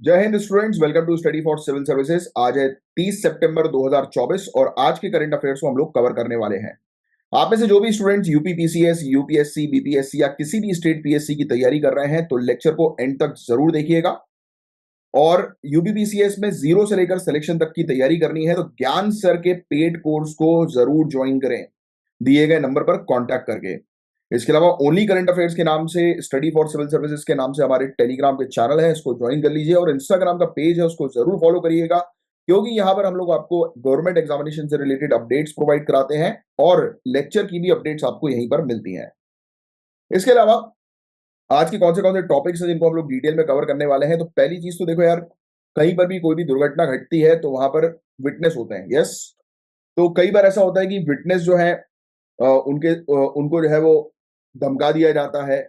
जय Hind students, welcome to study for civil services. आज है 30 सितंबर 2024 और आज के करंट अफेयर्स को हम लोग कवर करने वाले हैं। आप में से जो भी स्टूडेंट्स यूपीपीसीएस, यूपीएससी, बीपीएससी या किसी भी स्टेट पीएससी की तैयारी कर रहे हैं तो लेक्चर को एंड तक जरूर देखिएगा। और यूपीपीसीएस में जीरो से लेकर सिलेक्शन तक की तैयारी करनी है तो ज्ञान सर के पेड कोर्स को जरूर ज्वाइन करें, दिए गए नंबर पर कांटेक्ट करके। इसके अलावा ओनली करंट अफेयर्स के नाम से, स्टडी फॉर सिविल सर्विसेज के नाम से हमारे टेलीग्राम के चैनल है, इसको ज्वाइन कर लीजिए। और इंस्टाग्राम का पेज है, उसको जरूर फॉलो करिएगा, क्योंकि यहाँ पर हम लोग आपको गवर्नमेंट एग्जामिनेशन से रिलेटेड अपडेट्स प्रोवाइड कराते हैं और लेक्चर की भी अपडेट्स आपको यहीं पर मिलती हैं। इसके अलावा आज के कौन से टॉपिक्स हैं जिनको हम लोग डिटेल में कवर करने वाले हैं। तो पहली चीज तो देखो यार, कहीं पर भी कोई भी दुर्घटना घटती है तो वहां पर विटनेस होते हैं। यस, तो कई बार ऐसा होता है कि विटनेस जो है उनको जो है वो धमका दिया जाता है,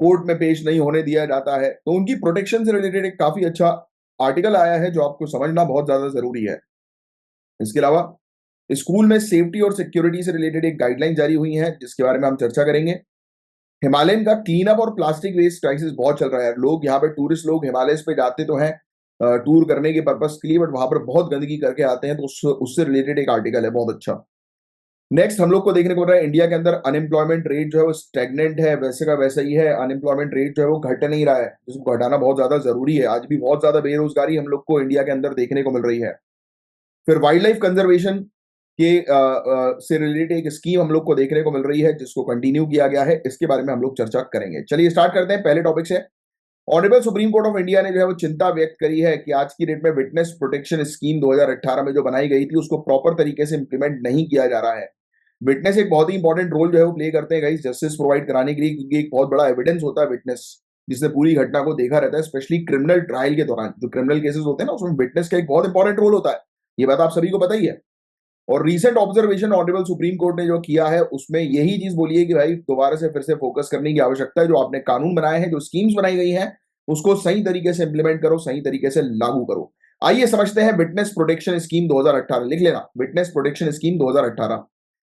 कोर्ट में पेश नहीं होने दिया जाता है। तो उनकी प्रोटेक्शन से रिलेटेड एक काफी अच्छा आर्टिकल आया है जो आपको समझना बहुत ज्यादा जरूरी है। इसके अलावा स्कूल में सेफ्टी और सिक्योरिटी से रिलेटेड एक गाइडलाइन जारी हुई है जिसके बारे में हम चर्चा करेंगे। हिमालयन का क्लीन अप और प्लास्टिक वेस्ट क्राइसिस बहुत चल रहा है। लोग यहाँ पे, टूरिस्ट लोग हिमालय पे जाते तो हैं टूर करने के पर्पस के लिए, बट वहां पर बहुत गंदगी करके आते हैं। तो उससे रिलेटेड एक आर्टिकल है बहुत अच्छा। नेक्स्ट हम लोग को देखने को मिल रहा है, इंडिया के अंदर अनएम्प्लॉयमेंट रेट जो है वो स्टेगनेंट है, वैसे का वैसा ही है। अनएम्प्लॉयमेंट रेट जो है वो घट नहीं रहा है, जिसको घटाना बहुत ज्यादा जरूरी है। आज भी बहुत ज्यादा बेरोजगारी हम लोग को इंडिया के अंदर देखने को मिल रही है। फिर वाइल्ड लाइफ कंजर्वेशन के से रिलेटेड एक स्कीम हम लोग को देखने को मिल रही है जिसको कंटिन्यू किया गया है, इसके बारे में हम लोग चर्चा करेंगे। चलिए स्टार्ट करते हैं। पहले टॉपिक से, honourable supreme court of India ने जो है वो चिंता व्यक्त करी है कि आज की डेट में विटनेस प्रोटेक्शन स्कीम 2018 में जो बनाई गई थी उसको प्रॉपर तरीके से इंप्लीमेंट नहीं किया जा रहा है। विटनेस एक बहुत ही इंपॉर्टेंट रोल जो है वो प्ले करते हैं गाइस, जस्टिस प्रोवाइड कराने के लिए, क्योंकि एक बहुत बड़ा एविडेंस होता है विटनेस, जिसने पूरी घटना को देखा रहता है। स्पेशली क्रिमिनल ट्रायल के दौरान जो क्रिमिनल केसेस होते हैं ना, उसमें विटनेस का एक बहुत इंपॉर्टेंट रोल होता है। ये बात आप सभी को पता ही है। और recent observation honourable supreme court ने जो किया है उसमें यही चीज बोली है कि भाई दोबारा से फिर से फोकस करने की आवश्यकता है। जो आपने कानून बनाए हैं, जो स्कीम्स बनाई गई हैं, उसको सही तरीके से इंप्लीमेंट करो, सही तरीके से लागू करो। आइए समझते हैं विटनेस प्रोटेक्शन स्कीम 2018। लिख लेना, विटनेस प्रोटेक्शन स्कीम 2018।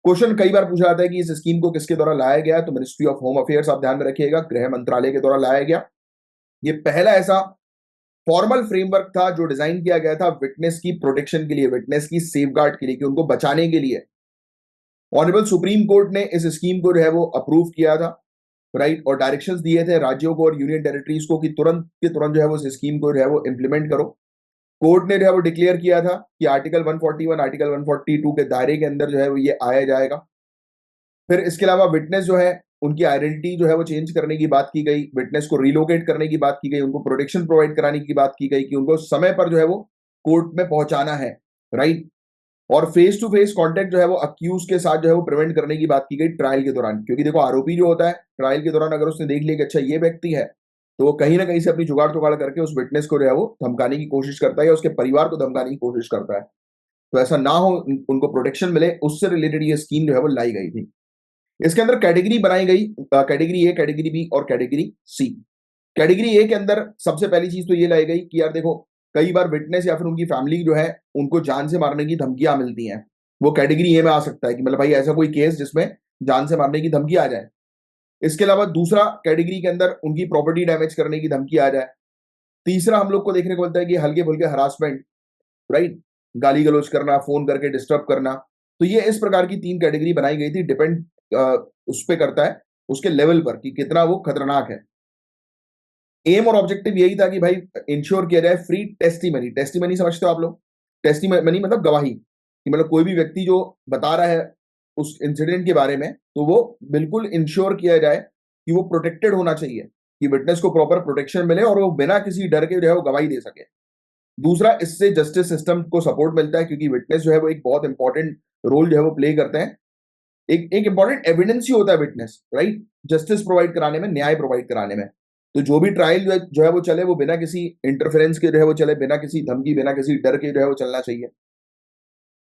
क्वेश्चन कई बार पूछा जाता है कि इस स्कीम को किसके द्वारा लाया गया, तो मिनिस्ट्री ऑफ होम अफेयर्स, आप ध्यान में रखिएगा, गृह मंत्रालय के द्वारा लाया गया। ये पहला ऐसा फॉर्मल फ्रेमवर्क था जो डिजाइन किया गया था विटनेस की प्रोटेक्शन के लिए, विटनेस की सेफगार्ड के लिए, कि उनको बचाने के लिए। ऑनरेबल सुप्रीम कोर्ट ने इस स्कीम को जो है वो अप्रूव किया था, राइट, और डायरेक्शंस दिए थे राज्यों को और यूनियन टेरिटरीज को कि तुरंत के तुरंत जो है वो इस स्कीम को जो है वो इंप्लीमेंट करो। कोर्ट ने जो है वो डिक्लेयर किया था कि आर्टिकल 141, आर्टिकल 142 के दायरे के अंदर जो है वो ये आया जाएगा। फिर इसके अलावा विटनेस जो है उनकी आइडेंटिटी जो है वो चेंज करने की बात की गई, विटनेस को रिलोकेट करने की बात की गई, उनको प्रोटेक्शन प्रोवाइड कराने की बात की गई, कि उनको समय पर जो है वो कोर्ट में पहुंचाना है, राइट। और फेस टू फेस कांटेक्ट जो है वो अक्यूज के साथ जो है वो प्रिवेंट करने की बात की गई ट्रायल के दौरान। क्योंकि देखो, आरोपी जो होता है ट्रायल के दौरान अगर उसने देख लिया कि अच्छा ये व्यक्ति है, तो वो कहीं ना कहीं से अपनी जुगाड़ तुगाड़ करके उस विटनेस को जो है वो धमकाने की कोशिश करता है या उसके परिवार को धमकाने की कोशिश करता है। तो ऐसा ना हो, उनको प्रोटेक्शन मिले, उससे रिलेटेड ये स्कीम जो है वो लाई गई थी। इसके अंदर कैटेगरी बनाई गई, कैटेगरी ए, कैटेगरी बी और कैटेगरी सी। कैटेगरी ए के अंदर सबसे पहली चीज तो ये लाई गई कि यार देखो, कई बार विटनेस या फिर उनकी फैमिली जो है उनको जान से मारने की धमकियां मिलती हैं। वो कैटेगरी ए में आ सकता है कि मतलब भाई ऐसा कोई केस जिसमें जान से मारने की धमकी आ जाए। इसके अलावा दूसरा कैटेगरी के अंदर उनकी प्रॉपर्टी डैमेज करने की धमकी आ जाए। तीसरा हम लोग को देखने को मिलता है कि हल्के फुल्के हरासमेंट, राइट, गाली गलौज करना, फोन करके डिस्टर्ब करना। तो ये इस प्रकार की तीन कैटेगरी बनाई गई थी, डिपेंड उस पे करता है उसके लेवल पर कि कितना वो खतरनाक है। एम और ऑब्जेक्टिव यही था कि भाई इंश्योर किया जाए फ्री टेस्टिमनी। टेस्टिमनी समझते हो आप लोग? टेस्टिमनी मतलब गवाही, कि मतलब कोई भी व्यक्ति जो बता रहा है उस इंसिडेंट के बारे में, तो वो बिल्कुल इंश्योर किया जाए कि वो प्रोटेक्टेड होना चाहिए, कि विटनेस को प्रॉपर प्रोटेक्शन मिले और वो बिना किसी डर के जो है वो गवाही दे सके। दूसरा, इससे जस्टिस सिस्टम को सपोर्ट मिलता है, क्योंकि विटनेस जो है वो एक बहुत इंपॉर्टेंट रोल जो है वो प्ले करते हैं। एक एक इंपॉर्टेंट एविडेंस ही होता है विटनेस, राइट, जस्टिस प्रोवाइड कराने में, न्याय प्रोवाइड कराने में। तो जो भी ट्रायल जो है वो चले, वो बिना किसी इंटरफेरेंस के जो है वो चले, बिना किसी धमकी, बिना किसी डर के जो है वो चलना चाहिए।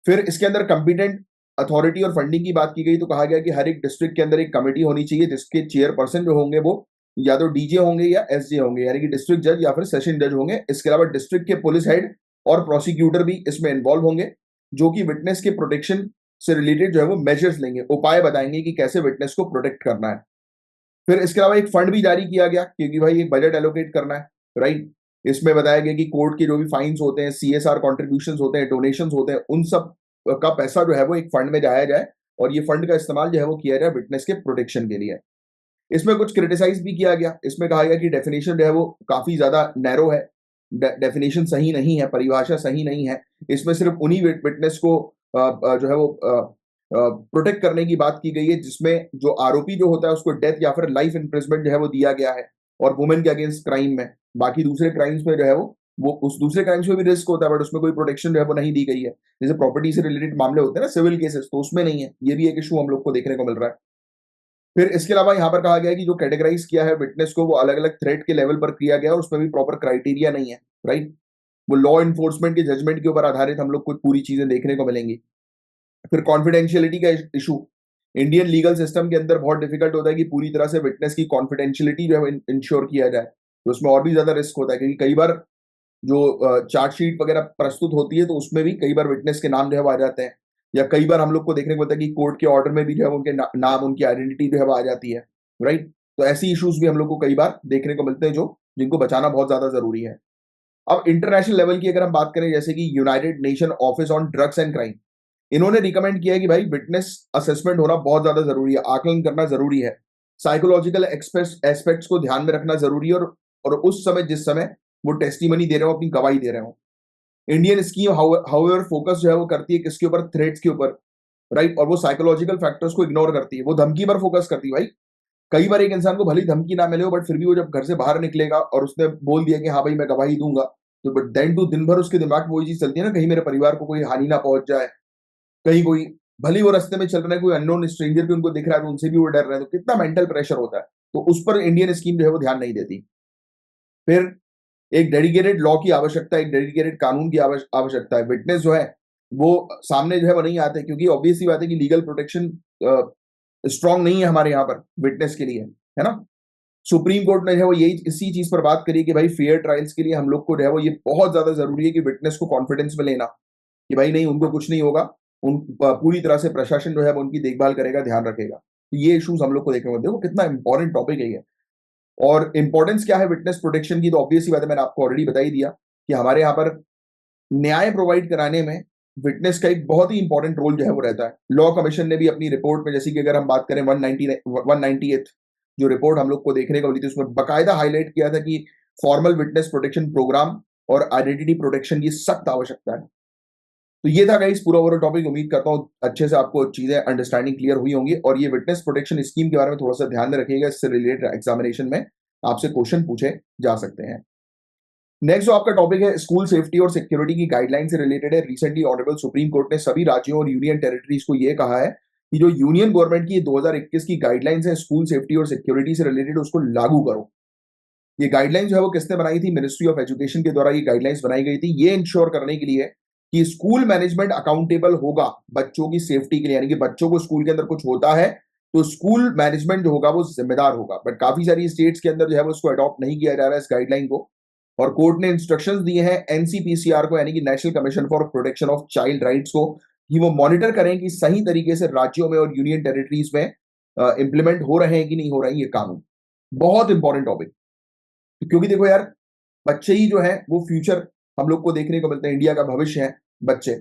फिर इसके अंदर कंपिटेंट अथॉरिटी और फंडिंग की बात की गई, तो कहा गया कि हर एक डिस्ट्रिक्ट के अंदर एक कमेटी होनी चाहिए जिसके चेयरपर्सन जो होंगे वो या तो डीजे होंगे या एसजे होंगे, यानी कि डिस्ट्रिक्ट जज या फिर सेशन जज होंगे। इसके अलावा डिस्ट्रिक्ट के पुलिस हेड और प्रोसिक्यूटर भी इसमें इन्वॉल्व होंगे, जो कि विटनेस के प्रोटेक्शन से रिलेटेड जो है वो मेजर्स लेंगे, उपाय बताएंगे कि कैसे विटनेस को प्रोटेक्ट करना है। फिर इसके अलावा एक फंड भी जारी किया गया, क्योंकि भाई एक बजट एलोकेट करना है, राइट। इसमें बताया गया कि कोर्ट के जो भी फाइन्स होते हैं, सीएसआर कॉन्ट्रीब्यूशंस होते हैं, डोनेशंस होते हैं, उन सब का पैसा जो है वो एक फंड में जाया जाए और ये फंड का इस्तेमाल जो है वो किया जाए विटनेस के प्रोटेक्शन के लिए। इसमें कुछ क्रिटिसाइज भी किया गया। इसमें कहा गया कि डेफिनेशन जो है वो काफी ज्यादा नैरो है, डेफिनेशन सही नहीं है, परिभाषा सही नहीं है। इसमें सिर्फ उन्हीं विटनेस को जो है वो प्रोटेक्ट करने की बात की गई है जिसमें जो आरोपी जो होता है उसको डेथ या फिर लाइफ इम्प्रिजमेंट जो है वो दिया गया है, और वुमेन के अगेंस्ट क्राइम में। बाकी दूसरे क्राइम्स में जो है वो उस दूसरे क्राइम्स में भी रिस्क होता है, बट उसमें कोई प्रोटेक्शन जो है वो नहीं दी गई है। जैसे प्रॉपर्टी से रिलेटेड मामले होते हैं ना, सिविल केसेस, तो उसमें नहीं है। ये भी एक इशू हम लोग को देखने को मिल रहा है। फिर इसके अलावा यहाँ पर कहा गया है कि जो कैटेगराइज किया है विटनेस को वो अलग अलग थ्रेट के लेवल पर किया गया है और उसमें भी प्रॉपर क्राइटेरिया नहीं है, राइट। वो लॉ इन्फोर्समेंट के जजमेंट के ऊपर आधारित हम लोग को पूरी चीजें देखने को मिलेंगी। फिर कॉन्फिडेंशियलिटी का इशू, इंडियन लीगल सिस्टम के अंदर बहुत डिफिकल्ट होता है कि पूरी तरह से विटनेस की कॉन्फिडेंशियलिटी जो है इंश्योर किया जाए, तो उसमें और भी ज्यादा रिस्क होता है, क्योंकि कई बार जो चार्जशीट वगैरह प्रस्तुत होती है तो उसमें भी कई बार विटनेस के नाम जो है वो आ जाते हैं, या कई बार हम लोग को देखने को मिलता है कि कोर्ट के ऑर्डर में भी जो है उनके नाम, उनकी आइडेंटिटी जो है वो आ जाती है, राइट। तो ऐसी इश्यूज भी हम लोग को कई बार देखने को मिलते हैं जो जिनको बचाना बहुत ज्यादा जरूरी है। अब इंटरनेशनल लेवल की अगर हम बात करें, जैसे कि United nation office on drugs and crime, इन्होंने रिकमेंड किया है कि भाई विटनेस असेसमेंट होना बहुत ज्यादा जरूरी है, आकलन करना जरूरी है, साइकोलॉजिकल एस्पेक्ट्स को ध्यान में रखना जरूरी है, और उस समय जिस समय वो टेस्टिमनी दे रहे हो, अपनी गवाही दे रहे हो। इंडियन स्कीम हाउएवर फोकस जो है वो करती है किसके ऊपर, थ्रेट्स के ऊपर, राइट। और वो साइकोलॉजिकल फैक्टर्स को इग्नोर करती है, वो धमकी पर फोकस करती है। भाई कई बार एक इंसान को भली धमकी ना मिले हो, बट फिर भी वो जब घर से बाहर निकलेगा और उसने बोल दिया कि हाँ भाई मैं गवाही दूंगा, तो बट देन टू दिन भर उसके दिमाग में वही चीज चलती है ना, कहीं मेरे परिवार को कोई हानि ना पहुंच जाए, कहीं कोई, भले वो रास्ते में चल रहे हैं, कोई अननोन स्ट्रेंजर भी उनको दिख रहा है तो उनसे भी वो डर रहे हैं, तो कितना मेंटल प्रेशर होता है। तो उस पर इंडियन स्कीम जो है वो ध्यान नहीं देती। फिर एक डेडिकेटेड लॉ की आवश्यकता है, एक डेडिकेटेड कानून की आवश्यकता है। विटनेस जो है वो सामने जो है वो नहीं आते, क्योंकि ऑब्वियस सी बात है कि लीगल प्रोटेक्शन स्ट्रांग नहीं है हमारे यहाँ पर विटनेस के लिए, है ना। सुप्रीम कोर्ट ने जो है वो यही इसी चीज पर बात करी कि भाई फेयर ट्रायल्स के लिए हम लोग को जो है वो ये बहुत ज्यादा जरूरी है कि विटनेस को कॉन्फिडेंस में लेना, कि भाई नहीं उनको कुछ नहीं होगा, उन पूरी तरह से प्रशासन जो है वो उनकी देखभाल करेगा, ध्यान रखेगा। तो ये इश्यूज हम लोग को देखने को, देखो कितना इंपॉर्टेंट टॉपिक है ये। और इंपॉर्टेंस क्या है विटनेस प्रोटेक्शन की, तो ऑब्वियस सी बात है, मैंने आपको ऑलरेडी बता ही दिया कि हमारे यहाँ पर न्याय प्रोवाइड कराने में विटनेस का एक बहुत ही इंपॉर्टेंट रोल जो है वो रहता है। लॉ कमीशन ने भी अपनी रिपोर्ट में, जैसे कि अगर हम बात करें 198 जो रिपोर्ट हम लोग को देखने को मिली थी, उसमें बकायदा हाईलाइट किया था कि फॉर्मल विटनेस प्रोटेक्शन प्रोग्राम और आइडेंटिटी प्रोटेक्शन की सख्त आवश्यकता है। तो ये था गाइस पूरा ओवरऑल टॉपिक। उम्मीद करता हूँ अच्छे से आपको चीजें अंडरस्टैंडिंग क्लियर हुई होंगी, और ये विटनेस प्रोटेक्शन स्कीम के बारे में थोड़ा सा ध्यान में रखिएगा, इससे रिलेटेड एग्जामिनेशन में आपसे क्वेश्चन पूछे जा सकते हैं। नेक्स्ट जो आपका टॉपिक है स्कूल सेफ्टी और सिक्योरिटी की गाइडलाइन से रिलेटेड है। रिसेंटली ऑनरेबल सुप्रीम कोर्ट ने सभी राज्यों और यूनियन टेरिटरीज को यह कहा है कि जो यूनियन गवर्नमेंट की 2021 की गाइडलाइंस है स्कूल सेफ्टी और सिक्योरिटी से रिलेटेड, उसको लागू करो। ये गाइडलाइन जो है वो किसने बनाई थी, मिनिस्ट्री ऑफ एजुकेशन के द्वारा ये गाइडलाइंस बनाई गई थी, ये इंश्योर करने के लिए कि स्कूल मैनेजमेंट अकाउंटेबल होगा बच्चों की सेफ्टी के लिए, यानी कि बच्चों को स्कूल के अंदर कुछ होता है तो स्कूल मैनेजमेंट जो होगा वो जिम्मेदार होगा। बट काफी सारी स्टेट्स के अंदर जो है वो उसको अडॉप्ट नहीं किया जा रहा है इस गाइडलाइन को, और कोर्ट ने इंस्ट्रक्शंस दिए हैं एनसीपीसीआर को, यानी कि national commission for protection of child rights को, कि वो मॉनिटर करें कि सही तरीके से राज्यों में और यूनियन टेरिटरीज में इंप्लीमेंट हो रहे हैं कि नहीं हो रहे हैं ये कानून। बहुत इंपॉर्टेंट टॉपिक, क्योंकि देखो यार बच्चे ही जो है वो फ्यूचर हम लोग को देखने को मिलता है, इंडिया का भविष्य है बच्चे।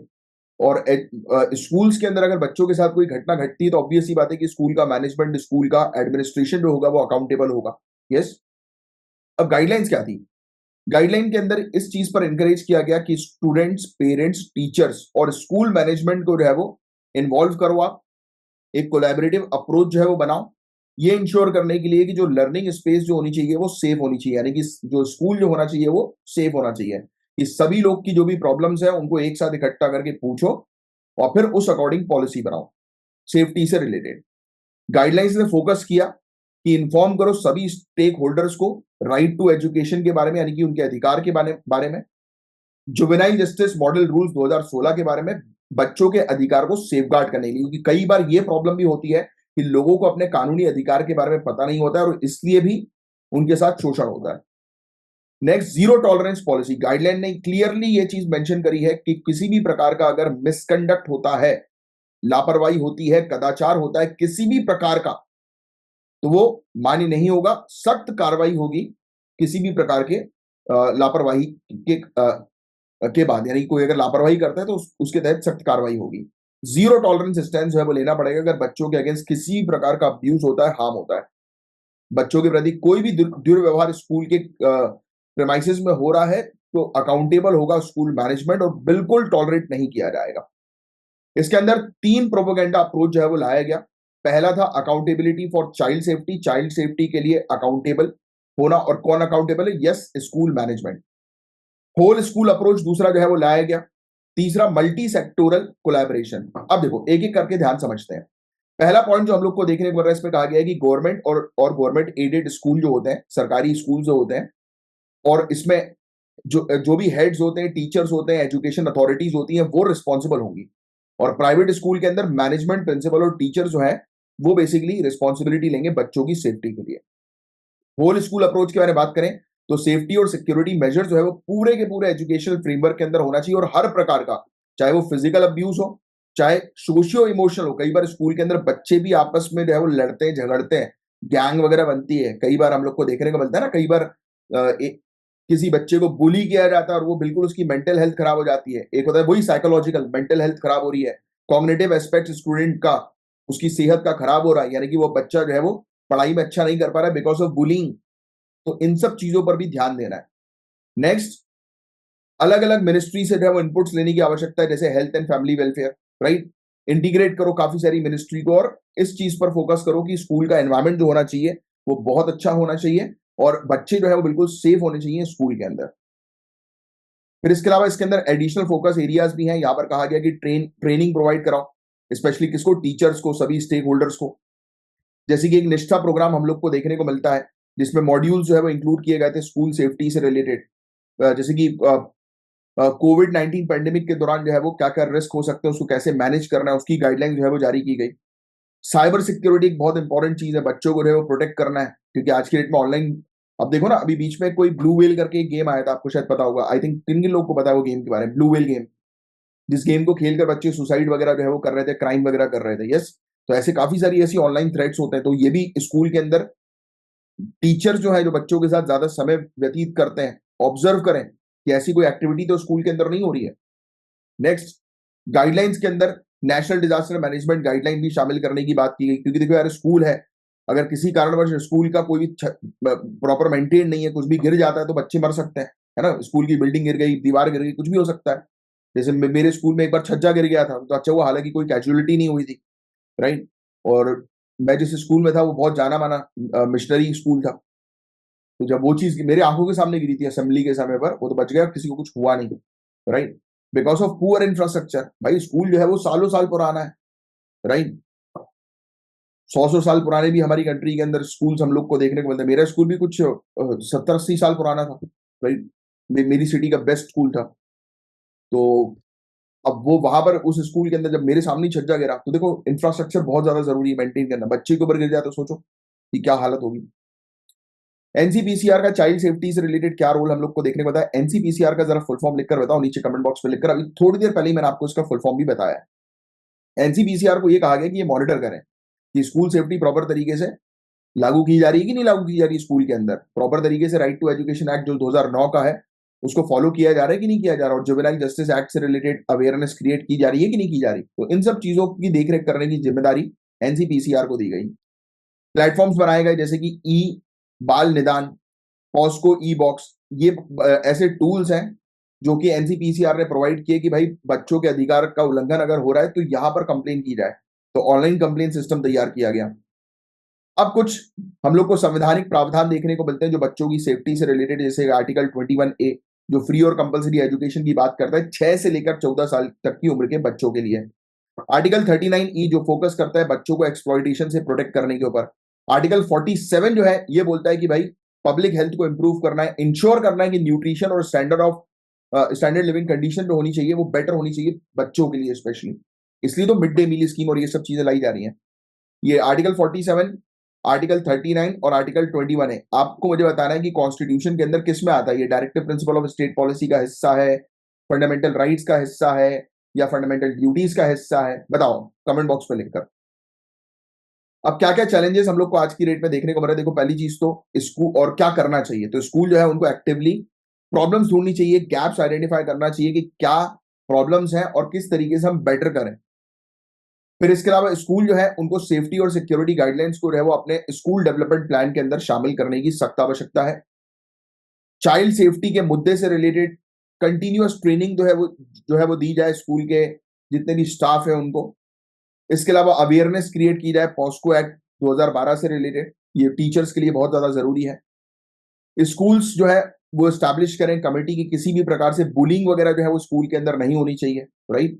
और स्कूल्स के अंदर अगर बच्चों के साथ कोई घटना घटती है तो ऑब्वियस सी बात है कि स्कूल का मैनेजमेंट, स्कूल का एडमिनिस्ट्रेशन जो होगा वो अकाउंटेबल होगा। यस। अब गाइडलाइंस क्या थी, गाइडलाइन के अंदर इस चीज पर इंकरेज किया गया कि स्टूडेंट्स, पेरेंट्स, टीचर्स और स्कूल मैनेजमेंट को जो है वो इन्वॉल्व करो आप, एक कोलैबोरेटिव अप्रोच जो है वो बनाओ, ये इंश्योर करने के लिए कि जो लर्निंग स्पेस जो होनी चाहिए वो सेफ होनी चाहिए, यानी कि जो स्कूल जो होना चाहिए वो सेफ होना चाहिए, कि सभी लोग की जो भी प्रॉब्लम्स है उनको एक साथ इकट्ठा करके पूछो और फिर उस अकॉर्डिंग पॉलिसी बनाओ सेफ्टी से रिलेटेड। गाइडलाइंस ने फोकस किया कि इन्फॉर्म करो सभी स्टेक होल्डर्स को राइट टू एजुकेशन के बारे में, यानी कि उनके अधिकार के बारे में, जुवेनाइल जस्टिस मॉडल रूल्स 2016 के बारे में, बच्चों के अधिकार को सेफगार्ड करने के लिए, क्योंकि कई बार ये प्रॉब्लम भी होती है कि लोगों को अपने कानूनी अधिकार के बारे में पता नहीं होता है और इसलिए भी उनके साथ शोषण होता है। Next, zero tolerance policy. Guideline ने क्लियरली ये चीज मेंशन करी है कि किसी भी प्रकार का अगर मिसकंडक्ट होता है, लापरवाही होती है, कदाचार होता है किसी भी प्रकार का, तो वो मान्य नहीं होगा, सख्त कार्रवाई होगी किसी भी प्रकार के लापरवाही के बाद, यानी कोई अगर लापरवाही करता है तो उसके तहत सख्त कार्रवाई होगी। जीरो टॉलरेंस स्टैंड जो है वो लेना पड़ेगा अगर बच्चों के अगेंस्ट किसी प्रकार का अब्यूज होता है, हार्म होता है। बच्चों के प्रति कोई भी दुर्व्यवहार स्कूल के प्रेमाइसेस में हो रहा है तो अकाउंटेबल होगा स्कूल मैनेजमेंट और बिल्कुल टॉलरेट नहीं किया जाएगा। इसके अंदर 3 प्रोपेगेंडा अप्रोच जो है वो लाया गया। पहला था accountability for child safety, child safety के लिए अकाउंटेबल होना, और कौन अकाउंटेबल है? Yes, school management. Whole school approach दूसरा जो है वो लाया गया। तीसरा मल्टी सेक्टोरल कोलैबोरेशन। अब देखो एक एक करके ध्यान समझते हैं। पहला पॉइंट जो हम लोग को देखने को मिल रहा है, इसमें कहा गया है कि गवर्नमेंट और गवर्नमेंट एडेड स्कूल जो होते हैं, सरकारी स्कूल जो होते हैं, और इसमें जो जो भी हेड्स होते हैं, टीचर्स होते हैं, एजुकेशन अथॉरिटीज होती हैं, वो रिस्पॉन्सिबल होंगी। और प्राइवेट स्कूल के अंदर मैनेजमेंट, प्रिंसिपल और टीचर जो है वो बेसिकली रिस्पॉन्सिबिलिटी लेंगे बच्चों की सेफ्टी के लिए। होल स्कूल अप्रोच के बारे में बात करें तो सेफ्टी और सिक्योरिटी मेजर जो है वो पूरे के पूरे एजुकेशनल फ्रेमवर्क के अंदर होना चाहिए, और हर प्रकार का, चाहे वो फिजिकल अब्यूज हो, चाहे सोशियो इमोशनल हो। कई बार स्कूल के अंदर बच्चे भी आपस में जो है वो लड़ते हैं, झगड़ते हैं, गैंग वगैरह बनती है। कई बार हम लोग को देखने को मिलता है ना, कई बार किसी बच्चे को बुली किया जाता है और वो बिल्कुल उसकी मेंटल हेल्थ खराब हो जाती है। एक होता है वही साइकोलॉजिकल, मेंटल हेल्थ खराब हो रही है, कॉग्निटिव एस्पेक्ट स्टूडेंट का, उसकी सेहत का खराब हो रहा है, यानी कि वो बच्चा जो है वो पढ़ाई में अच्छा नहीं कर पा रहा है बिकॉज ऑफ बुलिंग। तो इन सब चीजों पर भी ध्यान देना है। नेक्स्ट, अलग अलग मिनिस्ट्री से जो है वो इनपुट्स लेने की आवश्यकता है, जैसे health and family welfare, right. Integrate करो काफी सारी मिनिस्ट्री को, और इस चीज पर फोकस करो कि स्कूल का एनवायरमेंट जो होना चाहिए वो बहुत अच्छा होना चाहिए, और बच्चे जो है वो बिल्कुल सेफ होने चाहिए स्कूल के अंदर। फिर इसके अलावा इसके अंदर एडिशनल फोकस एरियाज भी हैं। यहाँ पर कहा गया कि ट्रेनिंग प्रोवाइड कराओ, स्पेशली किसको? टीचर्स को, सभी स्टेक होल्डर्स को। जैसे कि एक निष्ठा प्रोग्राम हम लोग को देखने को मिलता है, जिसमें मॉड्यूल जो है वो इंक्लूड किए गए थे स्कूल सेफ्टी से रिलेटेड। जैसे कि कोविड-19 पैंडेमिक के दौरान जो है वो क्या क्या रिस्क हो सकते हैं, उसको कैसे मैनेज करना है, उसकी गाइडलाइन जो है वो जारी की गई। साइबर सिक्योरिटी एक बहुत इंपॉर्टेंट चीज है, बच्चों को जो है वो प्रोटेक्ट करना है, क्योंकि आज के डेट में ऑनलाइन, अब देखो ना, अभी बीच में कोई ब्लू वेल करके एक गेम आया था, आपको शायद पता होगा। आई थिंक किन किन लोगों को पता है वो गेम के बारे में, ब्लू वेल गेम, जिस गेम को खेलकर बच्चे सुसाइड वगैरह जो है वो कर रहे थे, क्राइम वगैरह कर रहे थे। यस, तो ऐसे काफी सारी ऐसी ऑनलाइन थ्रेट्स होते हैं, तो ये भी स्कूल के अंदर टीचर जो है, जो बच्चों के साथ ज्यादा समय व्यतीत करते हैं, ऑब्जर्व करें कि ऐसी कोई एक्टिविटी तो स्कूल के अंदर नहीं हो रही है। नेक्स्ट, गाइडलाइंस के अंदर नेशनल डिजास्टर मैनेजमेंट गाइडलाइन भी शामिल करने की बात की गई, क्योंकि देखो यार, स्कूल है, अगर किसी कारणवश स्कूल का कोई भी प्रॉपर मेंटेन नहीं है, कुछ भी गिर जाता है तो बच्चे मर सकते हैं, है ना। स्कूल की बिल्डिंग गिर गई, दीवार गिर गई, कुछ भी हो सकता है। जैसे मेरे स्कूल में एक बार छज्जा गिर गया था, तो अच्छा हुआ हालांकि कोई कैजुअलिटी नहीं हुई थी, राइट। और मैं जिस स्कूल में था वो बहुत जाना माना मिशनरी स्कूल था, तो जब वो चीज मेरे आंखों के सामने गिरी थी असेंबली के समय पर, वो तो बच गया, किसी को कुछ हुआ नहीं, right, because of poor infrastructure. भाई स्कूल जो है वो सालों साल पुराना है, राइट। 100 साल पुराने भी हमारी कंट्री के अंदर स्कूल्स हम लोग को देखने को मिलते हैं। मेरा स्कूल भी कुछ 70-80 साल पुराना था, राइट। मेरी सिटी का बेस्ट स्कूल था। तो अब वो वहां पर उस स्कूल के अंदर जब मेरे सामने ही छज्जा गिरा, तो देखो इंफ्रास्ट्रक्चर बहुत ज्यादा जरूरी है मेंटेन करना। बच्चे के ऊपर गिर जाए तो सोचो कि क्या हालत होगी। एनसीपीसीआर का चाइल्ड सेफ्टी से रिलेटेड क्या रोल हम लोग को देखने को बताया, एनसीपीसीआर का जरा फुल फॉर्म लिखकर बताओ नीचे कमेंट बॉक्स में लिखकर। अभी थोड़ी देर पहले ही मैंने आपको इसका फुल फॉर्म भी बताया। एनसीपीसीआर को ये कहा गया कि ये मॉनिटर करें कि स्कूल सेफ्टी प्रॉपर तरीके से लागू की जा रही है कि नहीं लागू की जा रही है स्कूल के अंदर, प्रॉपर तरीके से राइट टू एजुकेशन एक्ट जो 2009 का है उसको फॉलो किया जा रहा है कि नहीं किया जा रहा, और जुवेनाइल जस्टिस एक्ट से रिलेटेड अवेयरनेस क्रिएट की जा रही है कि नहीं की जा रही। तो इन सब चीजों की देखरेख करने की जिम्मेदारी एनसीपीसीआर को दी गई। प्लेटफॉर्म्स बनाए गए जैसे कि ई बाल निदान, पॉस्को, ई बॉक्स, ये ऐसे टूल्स हैं जो कि एनसीपीसीआर ने प्रोवाइड किए कि भाई बच्चों के अधिकार का उल्लंघन अगर हो रहा है तो यहां पर कंप्लेन की जाए। तो ऑनलाइन कंप्लेन सिस्टम तैयार किया गया। अब कुछ हम लोग को संवैधानिक प्रावधान देखने को मिलते हैं जो बच्चों की सेफ्टी से रिलेटेड, जैसे आर्टिकल 21A जो फ्री और कंपलसरी एजुकेशन की बात करता है 6 से लेकर 14 साल तक की उम्र के बच्चों के लिए। आर्टिकल 39E जो फोकस करता है बच्चों को एक्सप्लॉइटेशन से प्रोटेक्ट करने के ऊपर। आर्टिकल 47 जो है ये बोलता है कि भाई पब्लिक हेल्थ को इंप्रूव करना है, इंश्योर करना है कि न्यूट्रिशन और स्टैंडर्ड लिविंग कंडीशन जो होनी चाहिए वो बेटर होनी चाहिए बच्चों के लिए स्पेशली। इसलिए तो मिड डे मील स्कीम और ये सब चीजें लाई जा रही हैं। ये आर्टिकल 47, आर्टिकल 39 और आर्टिकल 21 है। आपको मुझे बताना है कि कॉन्स्टिट्यूशन के अंदर किस में आता है, ये directive principle of state policy का हिस्सा है, फंडामेंटल राइट्स का हिस्सा है, या फंडामेंटल ड्यूटीज का हिस्सा है? बताओ कमेंट बॉक्स में लिखकर। अब क्या क्या चैलेंजेस हम लोग को आज की डेट में देखने को मिल रहा है, देखो पहली चीज तो स्कूल और क्या करना चाहिए, तो स्कूल जो है उनको एक्टिवली प्रॉब्लम्स ढूंढनी चाहिए, गैप्स आइडेंटिफाई करना चाहिए कि क्या प्रॉब्लम्स हैं और किस तरीके से हम बेटर करें। फिर इसके अलावा स्कूल जो है उनको सेफ्टी और सिक्योरिटी गाइडलाइंस को जो है वो अपने स्कूल डेवलपमेंट प्लान के अंदर शामिल करने की सख्त आवश्यकता है। चाइल्ड सेफ्टी के मुद्दे से रिलेटेड कंटिन्यूअस ट्रेनिंग जो है वो दी जाए स्कूल के जितने भी स्टाफ है उनको। इसके अलावा अवेयरनेस क्रिएट की जाए पॉस्को एक्ट 2012 से रिलेटेड, ये टीचर्स के लिए बहुत ज्यादा जरूरी है। स्कूल्स जो है वो स्टैब्लिश करें कमेटी की किसी भी प्रकार से बुलिंग वगैरह जो है वो स्कूल के अंदर नहीं होनी चाहिए, राइट।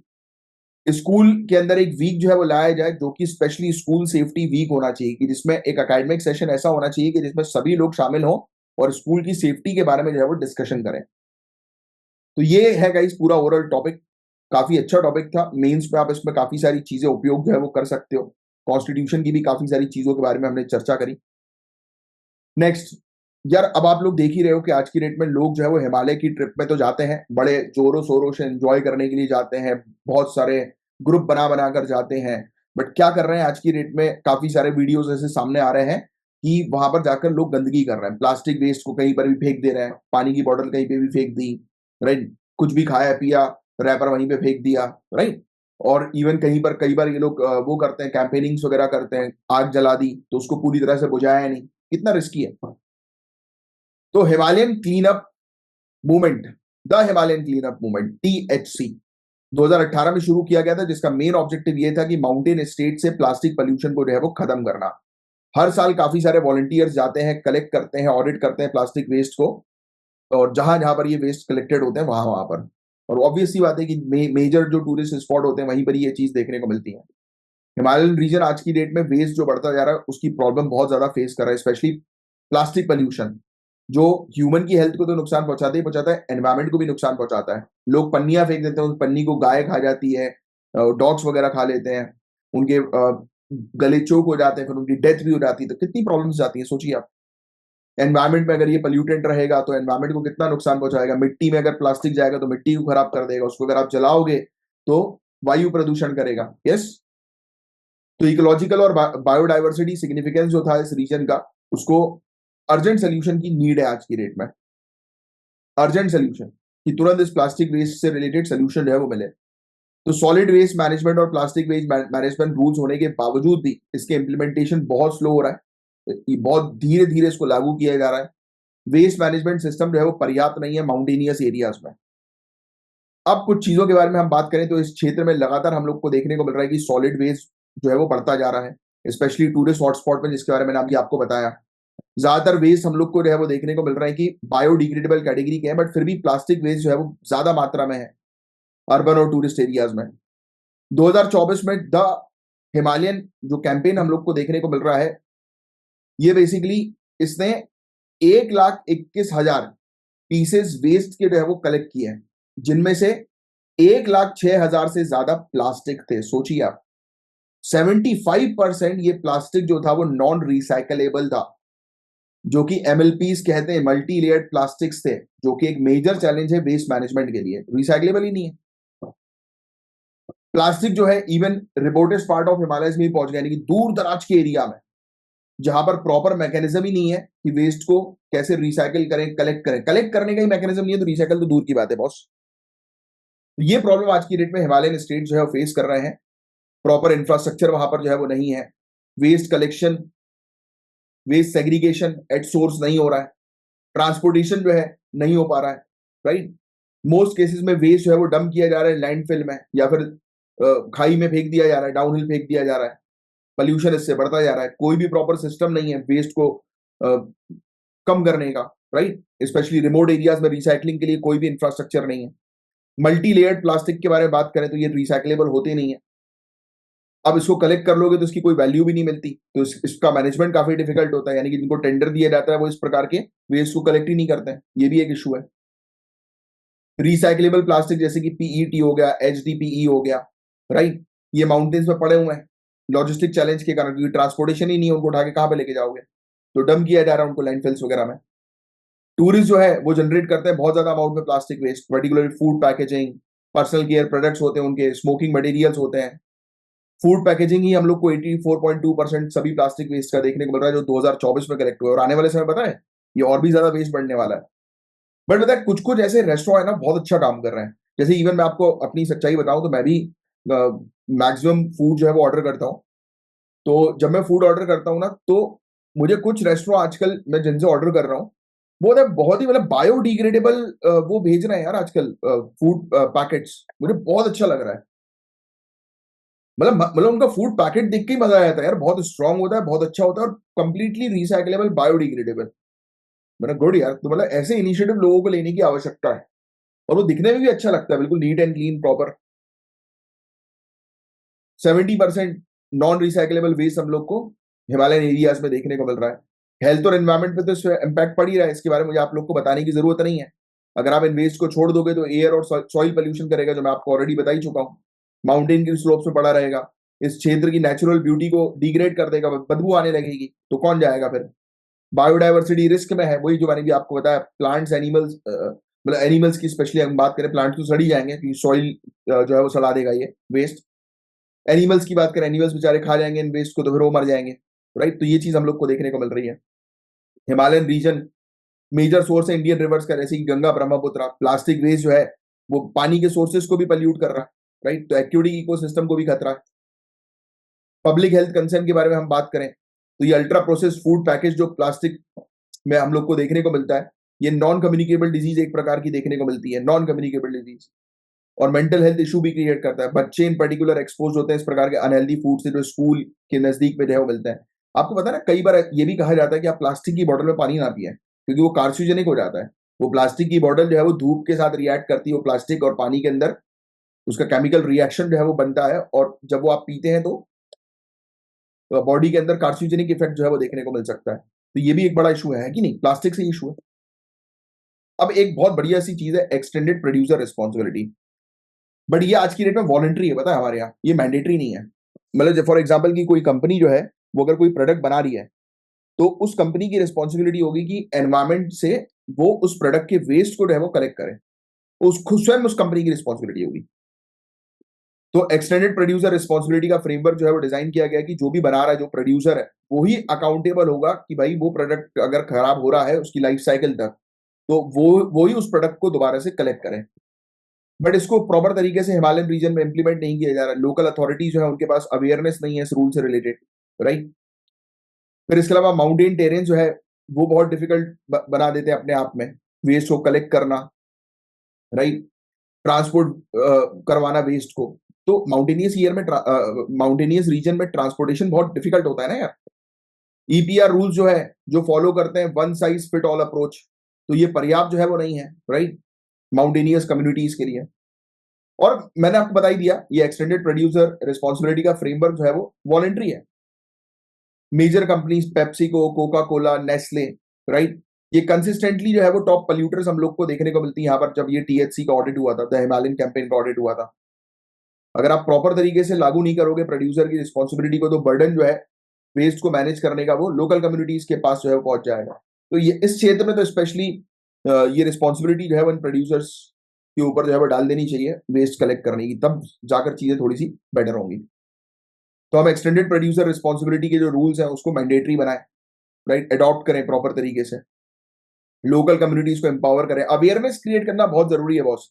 स्कूल के अंदर एक वीक जो है वो लाया जाए जो कि स्पेशली स्कूल सेफ्टी वीक होना चाहिए, कि जिसमें एक एकेडमिक सेशन ऐसा होना चाहिए कि जिसमें सभी लोग शामिल हों और स्कूल की सेफ्टी के बारे में जो है वो डिस्कशन करें। तो ये है गाइस पूरा ओवरऑल टॉपिक। काफी अच्छा टॉपिक था। मेंस में आप इसमें काफी सारी चीजें उपयोग जो है वो कर सकते हो। कॉन्स्टिट्यूशन की भी काफी सारी चीजों के बारे में हमने चर्चा करी। नेक्स्ट, यार अब आप लोग देख ही रहे हो कि आज की डेट में लोग जो है वो हिमालय की ट्रिप में तो जाते हैं, बड़े जोरों शोरों से एंजॉय करने के लिए जाते हैं, बहुत सारे ग्रुप बना बना कर जाते हैं। बट क्या कर रहे हैं आज की डेट में, काफी सारे वीडियोस ऐसे सामने आ रहे हैं कि वहां पर जाकर लोग गंदगी कर रहे हैं, प्लास्टिक वेस्ट को कहीं पर भी फेंक दे रहे हैं, पानी की बोतल कहीं पे भी फेंक दी, राइट। कुछ भी खाया पिया, रैपर वहीं पे फेंक दिया, राइट। और इवन कहीं पर कई बार ये लोग वो करते हैं, कैंपेनिंग्स वगैरह करते हैं, आग जला दी तो उसको पूरी तरह से बुझाया नहीं, कितना रिस्की है। तो Himalayan clean up movement, the Himalayan clean up movement THC 2018 में शुरू किया गया था, जिसका मेन ऑब्जेक्टिव ये था कि माउंटेन स्टेट से प्लास्टिक पोल्यूशन को जो है वो खत्म करना। हर साल काफी सारे वॉलंटियर्स जाते हैं, कलेक्ट करते हैं, ऑडिट करते हैं प्लास्टिक वेस्ट को, और जहां जहां पर ये वेस्ट कलेक्टेड होते हैं वहां वहां पर। और ऑब्वियस सी बात है कि मेजर जो टूरिस्ट स्पॉट होते हैं वहीं पर ये चीज देखने को मिलती है। हिमालयन रीजन आज की डेट में वेस्ट जो बढ़ता जा रहा है उसकी प्रॉब्लम बहुत ज्यादा फेस कर रहा है, स्पेशली प्लास्टिक पोल्यूशन, जो ह्यूमन की हेल्थ को तो नुकसान पहुंचाता ही पहुंचाता है, एनवायरमेंट को भी नुकसान पहुंचाता है। लोग पन्नियां फेंक देते हैं, उस पन्नी को गाय खा जाती है, डॉग्स वगैरह खा लेते हैं, उनके गले चोक हो जाते हैं, फिर उनकी डेथ भी हो जाती है। तो कितनी प्रॉब्लम्स जाती है सोचिए आप। एनवायरमेंट में अगर ये पोल्यूटेंट रहेगा तो एनवायरमेंट को कितना नुकसान पहुंचाएगा। मिट्टी में अगर प्लास्टिक जाएगा तो मिट्टी को खराब कर देगा, उसको अगर आप जलाओगे तो वायु प्रदूषण करेगा। यस। तो इकोलॉजिकल और बायोडाइवर्सिटी सिग्निफिकेंस जो था इस रीजन का, उसको अर्जेंट सोल्यूशन की नीड है आज की डेट में। अर्जेंट सोल्यूशन कि तुरंत इस प्लास्टिक वेस्ट से रिलेटेड सोल्यूशन जो है वो मिले। तो सॉलिड वेस्ट मैनेजमेंट और प्लास्टिक वेस्ट मैनेजमेंट रूल्स होने के बावजूद भी इसके इम्प्लीमेंटेशन बहुत स्लो हो रहा है, बहुत धीरे धीरे इसको लागू किया जा रहा है। वेस्ट मैनेजमेंट सिस्टम जो है वो पर्याप्त नहीं है माउंटेनियस एरियाज में। अब कुछ चीजों के बारे में हम बात करें तो इस क्षेत्र में लगातार हम लोग को देखने को मिल रहा है कि सॉलिड वेस्ट जो है वो बढ़ता जा रहा है, स्पेशली टूरिस्ट हॉटस्पॉट में, जिसके बारे में मैंने अभी आपको बताया। ज्यादातर वेस्ट हम लोग को जो है वो देखने को मिल रहा है कि बायोडिग्रेडेबल कैटेगरी के हैं, बट फिर भी प्लास्टिक वेस्ट जो है वो ज्यादा मात्रा में है अर्बन और टूरिस्ट एरियाज में। 2024 में द हिमालयन जो कैंपेन हम लोग को देखने को मिल रहा है, ये बेसिकली इसने 1,21,000 पीसेस वेस्ट के जो है वो कलेक्ट किए हैं, जिनमें से 1,06,000 से ज्यादा प्लास्टिक थे। सोचिए आप, 75% ये प्लास्टिक जो था वो नॉन रिसाइकलेबल था, जो कि MLPs कहते हैं, मल्टी लेयर्ड प्लास्टिक्स थे, जो कि एक मेजर चैलेंज है वेस्ट मैनेजमेंट के लिए। रिसाइकलेबल ही नहीं है प्लास्टिक जो है। Even reported part of Himalaya में पहुंच गया, यानी कि दूर दराज के एरिया में, जहां पर प्रॉपर मैकेनिज्म ही नहीं है कि वेस्ट को कैसे रिसाइकिल करें, कलेक्ट करें। कलेक्ट करने का ही मैकेनिज्म नहीं है तो रिसाइकिल तो दूर की बात है बॉस। तो ये प्रॉब्लम आज की डेट में हिमालयन स्टेट जो है वो फेस कर रहे हैं। प्रॉपर इंफ्रास्ट्रक्चर वहां पर जो है वो नहीं है, waste collection, waste segregation at source नहीं हो रहा है, ट्रांसपोर्टेशन जो है नहीं हो पा रहा है, राइट। मोस्ट केसेस में वेस्ट जो है वो डंप किया जा रहा है लैंडफिल में, या फिर खाई में फेंक दिया जा रहा है, डाउनहिल फेंक दिया जा रहा है। पोल्यूशन इससे बढ़ता जा रहा है। कोई भी प्रॉपर सिस्टम नहीं है वेस्ट को कम करने का, राइट। स्पेशली रिमोट एरियाज में रिसाइकलिंग के लिए कोई भी इंफ्रास्ट्रक्चर नहीं है। मल्टी लेयर्ड प्लास्टिक के बारे में बात करें तो ये रिसाइकलेबल होते नहीं है। अब इसको कलेक्ट कर लोगे तो इसकी कोई वैल्यू भी नहीं मिलती, तो इसका मैनेजमेंट काफी डिफिकल्ट होता है, यानी कि जिनको टेंडर दिया जाता है वो इस प्रकार के वेस्ट को कलेक्ट ही नहीं करते हैं। ये भी एक इशू है। रिसाइकलेबल प्लास्टिक जैसे कि PET हो गया, HDPE हो गया, राइट, ये माउंटेन्स में पड़े हुए हैं लॉजिस्टिक चैलेंज के कारण, क्योंकि ट्रांसपोर्टेशन ही नहीं है, उनको उठा के कहां पे लेके जाओगे। तो डंप किया जा रहा है उनको लैंडफिल्स वगैरह में। टूरिस्ट जो है वो जनरेट करते हैं बहुत ज्यादा अमाउंट में plastic waste, particularly food packaging, personal care products होते हैं उनके, स्मोकिंग मटेरियल्स होते हैं। फूड पैकेजिंग ही हम लोग को 84.2% सभी प्लास्टिक वेस्ट का देखने को मिल रहा है, जो 2024 में कलेक्ट हुआ है। और आने वाले समय पता है ये और भी ज्यादा वेस्ट बढ़ने वाला है। बट पता है कुछ कुछ ऐसे रेस्टोरेंट है ना बहुत अच्छा काम कर रहे हैं। जैसे इवन मैं आपको अपनी सच्चाई बताऊं तो मैं भी मैक्सिमम फूड जो है वो ऑर्डर करता हूँ। तो जब मैं फूड ऑर्डर करता हूँ ना तो मुझे कुछ रेस्टोरेंट आजकल मैं जिनसे ऑर्डर कर रहा हूँ वो ना बहुत ही मतलब बायोडिग्रेडेबल वो भेज रहे हैं यार आजकल फूड पैकेट्स। मुझे बहुत अच्छा लग रहा है। मतलब उनका फूड पैकेट देख के ही मजा आ जाता है यार। बहुत स्ट्रांग होता है, बहुत अच्छा होता है और कंप्लीटली रिसाइकलेबल, बायोडिग्रेडेबल। मैंने गुड यार। तो मतलब ऐसे इनिशिएटिव लोगों को लेने की आवश्यकता है और वो दिखने में भी अच्छा लगता है, बिल्कुल neat and clean proper. 70% non recyclable waste हम लोग को हिमालयन एरियाज में देखने को मिल रहा है। हेल्थ और एनवायरमेंट पे तो इम्पैक्ट पड़ ही रहा है, इसके बारे में मुझे आप लोग को बताने की जरूरत नहीं है। अगर आप इन वेस्ट को छोड़ दोगे तो एयर और सॉइल पोल्यूशन करेगा, जो मैं आपको ऑलरेडी बता ही चुका हूँ। माउंटेन की स्लोप्स में पड़ा रहेगा, इस क्षेत्र की नेचुरल ब्यूटी को डिग्रेड कर देगा, बदबू आने लगेगी, तो कौन जाएगा फिर। बायोडाइवर्सिटी रिस्क में है, वही जो मैंने भी आपको बताया। प्लांट्स, एनिमल्स, मतलब एनिमल्स की स्पेशली हम बात करें, प्लांट्स तो सड़ ही जाएंगे क्योंकि सॉइल जो है वो सड़ा देगा ये वेस्ट। एनिमल्स की बात करें, एनिमल्स बेचारे खा जाएंगे इन वेस्ट को, तो फिर वो मर जाएंगे। राइट, तो ये चीज हम लोग को देखने को मिल रही है। हिमालयन रीजन मेजर सोर्स है इंडियन रिवर्स का, जैसे कि गंगा, ब्रह्मपुत्र। प्लास्टिक वेस्ट जो है वो पानी के सोर्सेज को भी पल्यूट कर रहा है। राइट, तो एक्टिविटी इकोसिस्टम को भी खतरा है। पब्लिक हेल्थ कंसर्न के बारे में हम बात करें तो ये अल्ट्रा प्रोसेस फूड पैकेज जो प्लास्टिक में हम लोग को देखने को मिलता है, ये नॉन कम्युनिकेबल डिजीज एक प्रकार की देखने को मिलती है, नॉन कम्युनिकेबल डिजीज। और मेंटल हेल्थ इशू भी क्रिएट करता है। बच्चे इन पर्टिकुलर एक्सपोज होते हैं इस प्रकार के अनहेल्दी फूड से, जो स्कूल के नजदीक में जो है वो मिलते हैं। आपको पता है ना, कई बार ये भी कहा जाता है कि आप प्लास्टिक की बोतल में पानी ना पिए क्योंकि वो कार्सिनोजेनिक हो जाता है। वो प्लास्टिक की बोतल जो है वो धूप के साथ रिएक्ट करती है, वो प्लास्टिक और पानी के अंदर उसका केमिकल रिएक्शन जो है वो बनता है, और जब वो आप पीते हैं तो बॉडी के अंदर कार्सिनोजेनिक इफेक्ट जो है वो देखने को मिल सकता है। तो ये भी एक बड़ा इशू है कि नहीं, प्लास्टिक से इशू है। अब एक बहुत बढ़िया सी चीज है एक्सटेंडेड प्रोड्यूसर रिस्पॉन्सिबिलिटी। बट ये आज की डेट में वॉलंटरी है, पता है हमारे यहाँ, ये मैंडेटरी नहीं है। मतलब फॉर एग्जाम्पल की कोई कंपनी जो है वो अगर कोई प्रोडक्ट बना रही है तो उस कंपनी की रिस्पॉन्सिबिलिटी होगी कि एनवायरमेंट से वो उस प्रोडक्ट के वेस्ट को जो है वो कलेक्ट करे। उस खुद स्वयं उस कंपनी की रिस्पॉन्सिबिलिटी होगी। तो एक्सटेंडेड प्रोड्यूसर रिस्पॉन्सिबिलिटी का फ्रेमवर्क जो है वो डिजाइन किया गया कि जो भी बना रहा है, जो प्रोड्यूसर है, वो ही अकाउंटेबल होगा कि भाई वो प्रोडक्ट अगर खराब हो रहा है उसकी लाइफ साइकिल तक, तो वो ही उस प्रोडक्ट को दोबारा से कलेक्ट करें। बट इसको प्रॉपर तरीके से हिमालयन रीजन में इंप्लीमेंट नहीं किया जा रहा है। लोकल अथॉरिटीज जो है उनके पास अवेयरनेस नहीं है इस रूल से रिलेटेड। राइट, फिर इसके अलावा माउंटेन टेरेन जो है वो बहुत डिफिकल्ट बना देते हैं अपने आप में वेस्ट को कलेक्ट करना। राइट, ट्रांसपोर्ट करवाना वेस्ट को। तो माउंटेनियस ईयर में माउंटेनियस रीजन में ट्रांसपोर्टेशन बहुत डिफिकल्ट होता है ना यार। ईपीआर रूल जो है, जो फॉलो करते हैं one size fit all approach, तो ये पर्याप्त जो है वो नहीं है। राइट, माउंटेनियस कम्युनिटीज के लिए। और मैंने आपको बता ही दिया, ये एक्सटेंडेड प्रोड्यूसर रिस्पॉन्सिबिलिटी का फ्रेमवर्क जो है वो वॉलंटरी है। Major companies PepsiCo, Coca Cola, Nestle, right, ये कंसिस्टेंटली जो है वो टॉप पोल्यूटर्स हम लोग को देखने को मिलती है। यहाँ पर जब ये टीएचसी का ऑडिट हुआ था, द हिमालयन कैंपेन का ऑडिट हुआ था, अगर आप प्रॉपर तरीके से लागू नहीं करोगे प्रोड्यूसर की रिस्पॉन्सिबिलिटी को, तो बर्डन जो है वेस्ट को मैनेज करने का वो लोकल कम्युनिटीज के पास जो है वो पहुंच जाएगा। तो ये इस क्षेत्र में तो स्पेशली ये रिस्पॉन्सिबिलिटी जो है वो इन प्रोड्यूसर्स के ऊपर जो है वो डाल देनी चाहिए वेस्ट कलेक्ट करने की, तब जाकर चीजें थोड़ी सी बेटर होंगी। तो हम एक्सटेंडेड प्रोड्यूसर रिस्पॉन्सिबिलिटी के जो रूल्स हैं उसको मैंडेटरी बनाएं। राइट, अडॉप्ट करें प्रॉपर तरीके से, लोकल कम्युनिटीज को एम्पावर करें। अवेयरनेस क्रिएट करना बहुत जरूरी है बॉस।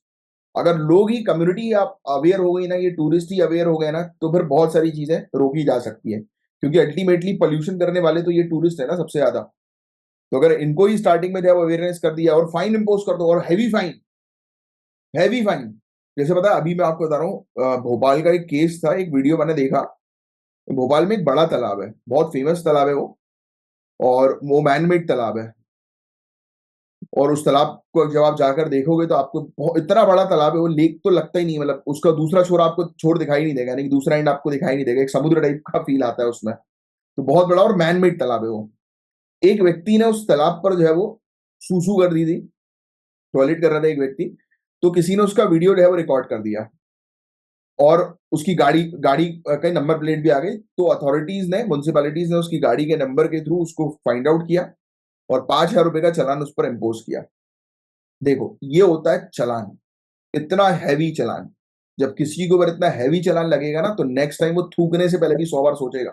अगर लोग ही, कम्युनिटी आप अवेयर हो गई ना, ये टूरिस्ट ही अवेयर हो गए ना, तो फिर बहुत सारी चीजें रोकी जा सकती है। क्योंकि अल्टीमेटली पोल्यूशन करने वाले तो ये टूरिस्ट है ना सबसे ज्यादा। तो अगर इनको ही स्टार्टिंग में जब अवेयरनेस कर दिया और फाइन इम्पोज कर दो, और हैवी फाइन, हैवी फाइन। जैसे पता है, अभी मैं आपको बता रहा हूँ, भोपाल का एक केस था, एक वीडियो मैंने देखा। भोपाल में एक बड़ा तालाब है, बहुत फेमस तालाब है वो, और वो मैनमेड तालाब है। और उस तालाब को जब आप जाकर देखोगे तो आपको इतना बड़ा तालाब है, वो लेक तो लगता ही नहीं, मतलब उसका दूसरा छोर आपको छोड़ दिखाई नहीं देगा, यानी कि दूसरा एंड आपको दिखाई नहीं देगा, एक समुद्र टाइप का फील आता है उसमें। तो बहुत बड़ा और मैनमेड तालाब है वो। एक व्यक्ति ने उस तालाब पर जो है वो सूसू कर दी थी, टॉयलेट कर रहा था एक व्यक्ति, तो किसी ने उसका वीडियो जो है वो रिकॉर्ड कर दिया, और उसकी गाड़ी गाड़ी का नंबर प्लेट भी आ गई। तो अथॉरिटीज ने, म्युनिसिपैलिटीज ने उसकी गाड़ी के नंबर के थ्रू उसको फाइंड आउट किया और 5,000 रुपए का चालान उस पर इम्पोज किया। देखो, ये होता है चालान, इतना हैवी चालान। जब किसी के ऊपर इतना हैवी चालान लगेगा ना, तो नेक्स्ट टाइम वो थूकने से पहले भी 100 बार सोचेगा।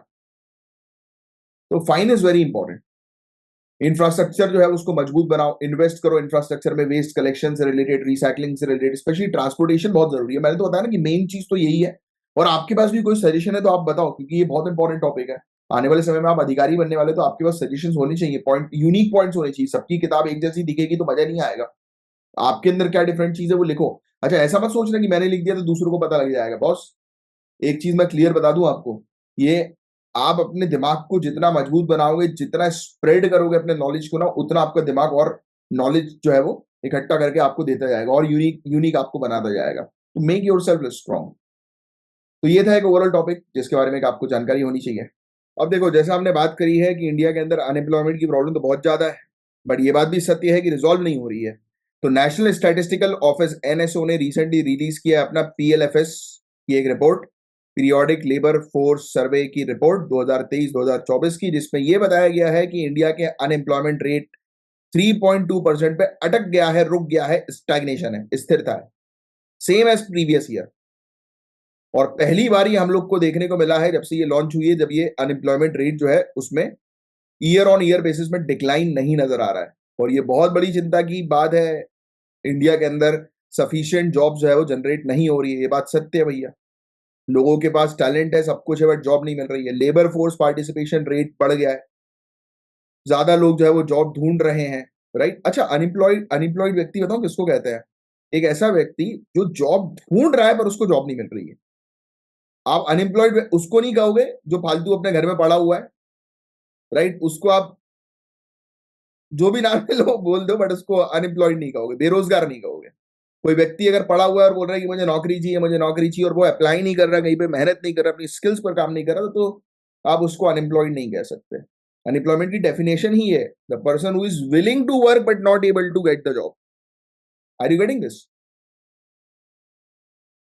तो fine is very important. Infrastructure जो है उसको मजबूत बनाओ, इन्वेस्ट करो इंफ्रास्ट्रक्चर में, वेस्ट कलेक्शन से रिलेटेड, रिसाइकलिंग से रिलेटेड, स्पेशली ट्रांसपोर्टेशन बहुत जरूरी है। मैंने तो बताया ना कि मेन चीज तो यही है। और आपके पास भी कोई सजेशन है तो आप बताओ, क्योंकि ये बहुत इंपॉर्टेंट टॉपिक है। आने वाले समय में आप अधिकारी बनने वाले, तो आपके पास सजेशन होने चाहिए, पॉइंट, यूनिक पॉइंट्स होने चाहिए। सबकी किताब एक जैसी दिखेगी तो मजा नहीं आएगा। आपके अंदर क्या डिफरेंट चीज है वो लिखो। अच्छा, ऐसा मत सोचना कि मैंने लिख दिया तो दूसरों को पता लग जाएगा। बॉस, एक चीज मैं क्लियर बता दूं आपको, ये आप अपने दिमाग को जितना मजबूत बनाओगे, जितना स्प्रेड करोगे अपने नॉलेज को ना, उतना आपका दिमाग और नॉलेज जो है वो इकट्ठा करके आपको देता जाएगा और यूनिक यूनिक आपको बनाता जाएगा। तो मेक योर सेल्फ स्ट्रॉन्ग। तो ये था एक ओवरऑल टॉपिक जिसके बारे में एक आपको जानकारी होनी चाहिए। अब देखो, जैसा हमने बात करी है कि इंडिया के अंदर अनएम्प्लॉयमेंट की प्रॉब्लम तो बहुत ज्यादा है, बट ये बात भी सत्य है कि रिजॉल्व नहीं हो रही है। तो नेशनल स्टैटिस्टिकल ऑफिस एनएसओ ने रिसेंटली रिलीज किया अपना पीएलएफएस की एक report, periodic labour force survey की रिपोर्ट 2023-2024 की, जिसमें यह बताया गया है कि इंडिया के अनएम्प्लॉयमेंट रेट 3.2% पे अटक गया है, रुक गया है, स्टैग्नेशन है, स्थिरता है, सेम एज प्रीवियस ईयर। और पहली बार ही हम लोग को देखने को मिला है जब से ये लॉन्च हुई है, जब ये अनएम्प्लॉयमेंट रेट जो है उसमें ईयर ऑन ईयर बेसिस में डिक्लाइन नहीं नजर आ रहा है। और ये बहुत बड़ी चिंता की बात है। इंडिया के अंदर सफिशिएंट जॉब जो है वो जनरेट नहीं हो रही है, ये बात सत्य है भैया। लोगों के पास टैलेंट है, सब कुछ है, बट जॉब नहीं मिल रही है। लेबर फोर्स पार्टिसिपेशन रेट बढ़ गया है, ज्यादा लोग जो है वो जॉब ढूंढ रहे हैं, राइट। अच्छा, अनएम्प्लॉयड अनएम्प्लॉयड व्यक्ति बताओ किसको कहते हैं? एक ऐसा व्यक्ति जो जॉब ढूंढ रहा है पर उसको जॉब नहीं मिल रही है। आप अनएम्प्लॉयड उसको नहीं कहोगे जो फालतू अपने घर में पड़ा हुआ है, राइट। उसको आप जो भी नाम है लो बोल दो, बट उसको अनएम्प्लॉयड नहीं कहोगे, बेरोजगार नहीं कहोगे। कोई व्यक्ति अगर पड़ा हुआ है और बोल रहा है कि मुझे नौकरी चाहिए, मुझे नौकरी चाहिए, और वो अप्लाई नहीं कर रहा, कहीं पे मेहनत नहीं कर रहा, अपनी स्किल्स पर काम नहीं कर रहा, तो आप उसको अनएम्प्लॉयड नहीं कह सकते। अनएम्प्लॉयमेंट की डेफिनेशन ही है the person who is willing to work but not able to get the job. Are you getting this?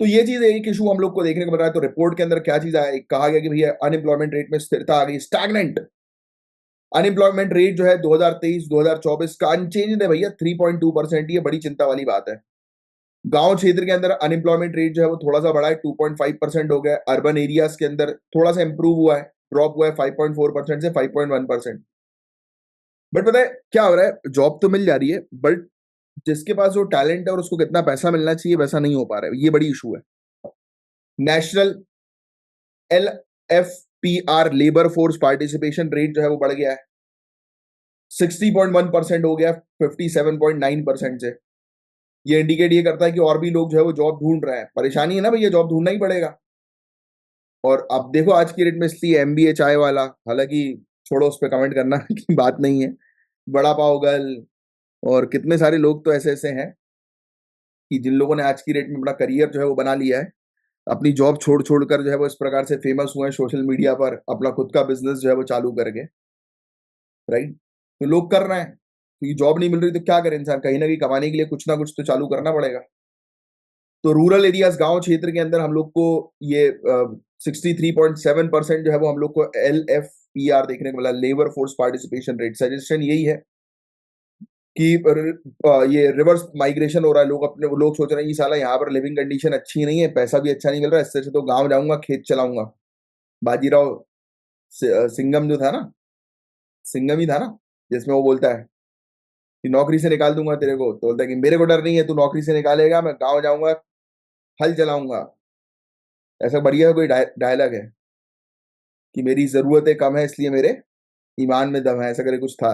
तो ये चीज एक इशू हम लोग को देखने को मिल रहा है। तो रिपोर्ट के अंदर क्या चीज आया, कहा गया कि भैया अनएम्प्लॉयमेंट रेट में स्थिरता आ गई, स्टैग्नेंट। अनएम्प्लॉयमेंट रेट जो है 2023-2024 का अनचेंज है भैया, 3.2%। ये बड़ी चिंता वाली बात है। गांव क्षेत्र के अंदर अनएम्प्लॉयमेंट रेट जो है वो थोड़ा सा बढ़ा है, 2.5% हो गया। अर्बन एरियाज के अंदर थोड़ा सा इंप्रूव हुआ है, ड्रॉप हुआ है 5.4% से 5.1%। बट पता है क्या हो रहा है, जॉब तो मिल जा रही है, बट जिसके पास जो टैलेंट है और उसको कितना पैसा मिलना चाहिए वैसा नहीं हो पा रहा है, ये बड़ी इशू है। National LFPR labour force participation rate जो है वो बढ़ गया है, 60.1% हो गया 57.9% से। ये इंडिकेट ये करता है कि और भी लोग जो है वो जॉब ढूंढ रहे हैं। परेशानी है ना भैया, जॉब ढूंढना ही पड़ेगा। और अब देखो आज की डेट में, इसलिए एमबीए चाय वाला, हालांकि छोड़ो उस पर कमेंट करना की बात नहीं है, बड़ा पाव गर्ल और कितने सारे लोग तो ऐसे ऐसे हैं कि जिन लोगों ने आज की डेट में अपना करियर जो है वो बना लिया है, अपनी जॉब छोड़ छोड़ कर जो है वो इस प्रकार से फेमस हुए हैं सोशल मीडिया पर, अपना खुद का बिजनेस जो है वो चालू करके, राइट। तो लोग कर रहे हैं, क्योंकि जॉब नहीं मिल रही तो क्या करे इंसान, कहीं ना कहीं कमाने के लिए कुछ ना कुछ तो चालू करना पड़ेगा। तो रूरल एरियाज, गांव क्षेत्र के अंदर हम लोग को ये 63.7% जो है वो हम लोग को LFPR देखने को मिला, labour force participation rate. Suggestion यही है कि ये रिवर्स माइग्रेशन हो रहा है। लोग अपने लोग सोच रहे हैं कि साला यहाँ पर लिविंग कंडीशन अच्छी नहीं है, पैसा भी अच्छा नहीं मिल रहा है, इससे अच्छा तो गांव जाऊंगा, खेत चलाऊंगा। बाजीराव सिंघम जो था ना, सिंघम ही था ना, जिसमें वो बोलता है कि नौकरी से निकाल दूंगा तेरे को, तो बोलता है कि मेरे को डर नहीं है, तू नौकरी से निकालेगा, मैं गाँव जाऊंगा, हल चलाऊंगा। ऐसा बढ़िया कोई डायलॉग है कि मेरी जरूरतें कम है इसलिए मेरे ईमान में दम है, ऐसा करे कुछ था।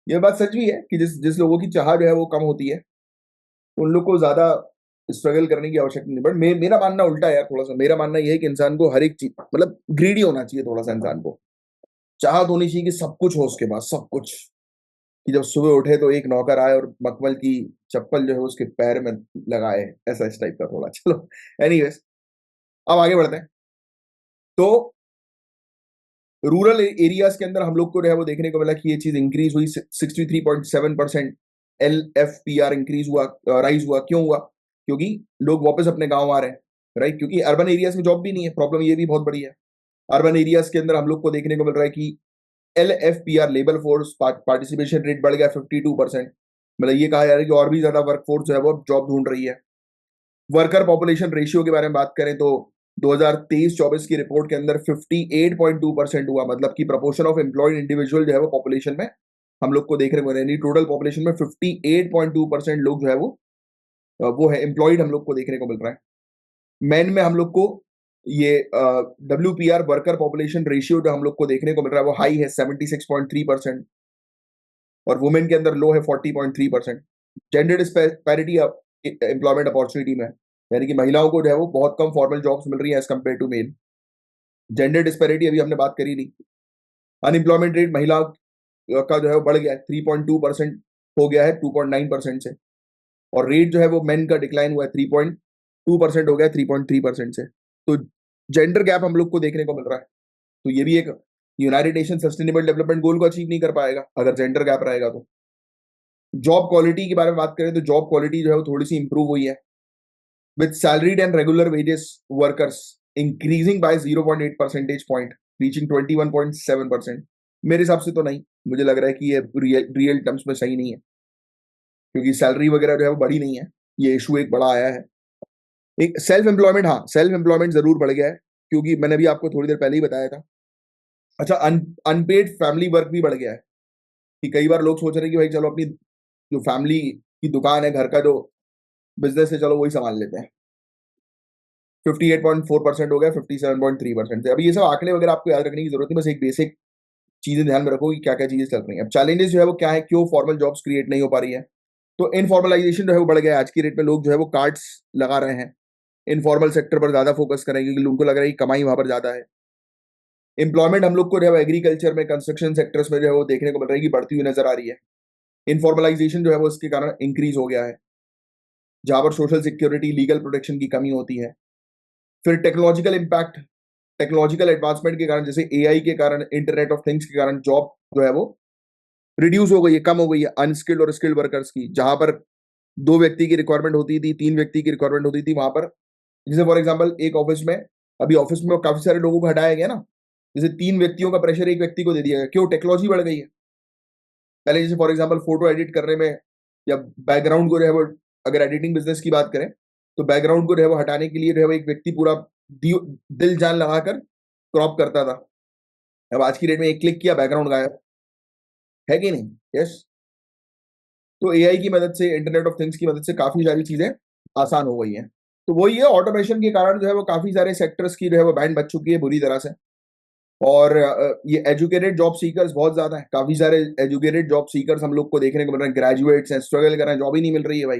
ये बात सच भी है कि जिस जिस लोगों की चाह जो है वो कम होती है, उन लोग को ज्यादा स्ट्रगल करने की आवश्यकता नहीं। बट मेरा मानना उल्टा है यार, थोड़ा सा मेरा मानना यह है कि इंसान को हर एक चीज, मतलब ग्रीडी होना चाहिए थोड़ा सा इंसान को, चाहत होनी चाहिए कि सब कुछ हो उसके पास, सब कुछ। कि जब सुबह उठे तो एक नौकर आए और मखमल की चप्पल जो है उसके पैर में लगाए, ऐसा इस टाइप का थोड़ा। चलो, एनीवेज, अब आगे बढ़ते हैं। तो रूरल एरियाज के अंदर हम लोग को जो है वो देखने को मिला कि ये चीज इंक्रीज हुई, 63.7% LFPR इंक्रीज हुआ, राइज हुआ। क्यों हुआ? क्योंकि लोग वापस अपने गांव आ रहे हैं, राइट। क्योंकि अर्बन एरियाज में जॉब भी नहीं है, प्रॉब्लम ये भी बहुत बड़ी है। अर्बन एरियाज के अंदर हम लोग को देखने को मिल रहा है कि LFPR labour force participation rate बढ़ गया 52%। मतलब ये कहा जा रहा है कि और भी ज्यादा वर्क फोर्स जो है वो जॉब ढूंढ रही है। वर्कर पॉपुलेशन रेशियो के बारे में बात करें तो 2023-24 की रिपोर्ट के अंदर 58.2% हुआ, मतलब कि प्रोपोर्शन ऑफ एम्प्लॉयड इंडिविजुअल जो है वो पॉपुलेशन में हम लोग को देखने को मिल रहा है। टोटल पॉपुलेशन में 58.2% लोग जो है वो है एम्प्लॉयड हम लोग को देखने को मिल रहा है। मेन में हम लोग को ये WPR वर्कर पॉपुलेशन रेशियो जो हम लोग को देखने को मिल रहा है वो हाई है 76.3% और वुमेन के अंदर लो है 40.3%। जेंडर डिस्पैरिटी एम्प्लॉयमेंट अपॉर्चुनिटी में, यानी कि महिलाओं को जो है वो बहुत कम फॉर्मल जॉब्स मिल रही है as compared to male. Gender disparity अभी हमने बात करी नहीं। अनएम्प्लॉयमेंट रेट महिलाओं का जो है वो बढ़ गया है, 3.2% हो गया है 2.9% से, और रेट जो है वो मेन का डिक्लाइन हुआ है, 3.2% हो गया 3.3% से। तो जेंडर गैप हम लोग को देखने को मिल रहा है। तो ये भी एक United nation sustainable development goal को अचीव नहीं कर पाएगा अगर जेंडर गैप रहेगा तो। जॉब क्वालिटी के बारे में बात करें तो जॉब क्वालिटी जो है वो थोड़ी सी इंप्रूव हुई है, with salaried and regular wages workers increasing by 0.8 percentage point, reaching 21.7%। मेरे हिसाब से तो नहीं, मुझे लग रहा है कि ये रियल टर्म्स में सही नहीं है, क्योंकि सैलरी वगैरह जो है वो बढ़ी नहीं है। ये इशू एक बड़ा आया है। एक सेल्फ एम्प्लॉयमेंट, हाँ सेल्फ एम्प्लॉयमेंट जरूर बढ़ गया है, क्योंकि मैंने भी आपको थोड़ी देर पहले ही बताया था। अच्छा, अनपेड फैमिली वर्क भी बढ़ गया है, कि कई बार लोग सोच रहे हैं कि भाई चलो अपनी जो फैमिली की दुकान है, घर का जो बिजनेस है, चलो वही संभाल लेते हैं। 58.4% हो गया 57.3% से। अभी ये सब आंकड़े वगैरह आपको याद रखने की जरूरत नहीं, बस एक बेसिक चीजें ध्यान में रखो कि क्या क्या चीजें चल रही हैं। अब चैलेंजेस जो है वो क्या है, क्यों फॉर्मल जॉब्स क्रिएट नहीं हो पा रही है। तो इनफॉर्मलाइजेशन जो है वो बढ़ गया है। आज की डेट में लोग जो है वो कार्ड्स लगा रहे हैं, इनफॉर्मल सेक्टर पर ज्यादा फोकस करेंगे, क्योंकि उनको लग रहा है कि कमाई वहां पर ज्यादा है। एम्प्लॉयमेंट हम लोग को जो है एग्रीकल्चर में, कंस्ट्रक्शन सेक्टर्स में जो है वो देखने को मिल रहा है कि बढ़ती हुई नजर आ रही है। इनफॉर्मलाइजेशन जो है वो इसके कारण इंक्रीज हो गया है, जहां पर सोशल सिक्योरिटी, लीगल प्रोटेक्शन की कमी होती है। फिर टेक्नोलॉजिकल इम्पैक्ट, टेक्नोलॉजिकल एडवांसमेंट के कारण, जैसे एआई के कारण, इंटरनेट ऑफ थिंग्स के कारण जॉब जो है वो रिड्यूस हो गई है, कम हो गई है अनस्किल्ड और स्किल्ड वर्कर्स की। जहां पर 2 व्यक्ति की रिक्वायरमेंट होती थी, 3 व्यक्ति की रिक्वायरमेंट होती थी, वहां पर जैसे फॉर एग्जाम्पल एक ऑफिस में, अभी ऑफिस में काफी सारे लोगों को हटाया गया ना, जैसे 3 व्यक्तियों का प्रेशर एक व्यक्ति को दे दिया गया। क्यों? टेक्नोलॉजी बढ़ गई है। पहले जैसे फॉर एग्जाम्पल फोटो एडिट करने में या बैकग्राउंड को जो है वो, अगर एडिटिंग बिजनेस की बात करें तो बैकग्राउंड को जो है वो हटाने के लिए जो है वो एक व्यक्ति पूरा दिल जान लगाकर क्रॉप करता था। अब आज की डेट में एक क्लिक किया, बैकग्राउंड गायब, है कि नहीं? यस। तो एआई की मदद से, इंटरनेट ऑफ थिंग्स की मदद से काफी सारी चीजें आसान हो गई हैं। तो वही है, ऑटोमेशन के कारण जो है वो काफी सारे सेक्टर्स की जो है वो बैंड बच चुकी है बुरी तरह से। और ये एजुकेटेड जॉब सीकर्स बहुत ज्यादा है, काफी सारे एजुकेटेड जॉब सीकर्स हम लोग को देखने को मिल रहे हैं। ग्रेजुएट्स हैं, स्ट्रगल कर रहे हैं, जॉब ही नहीं मिल रही है भाई,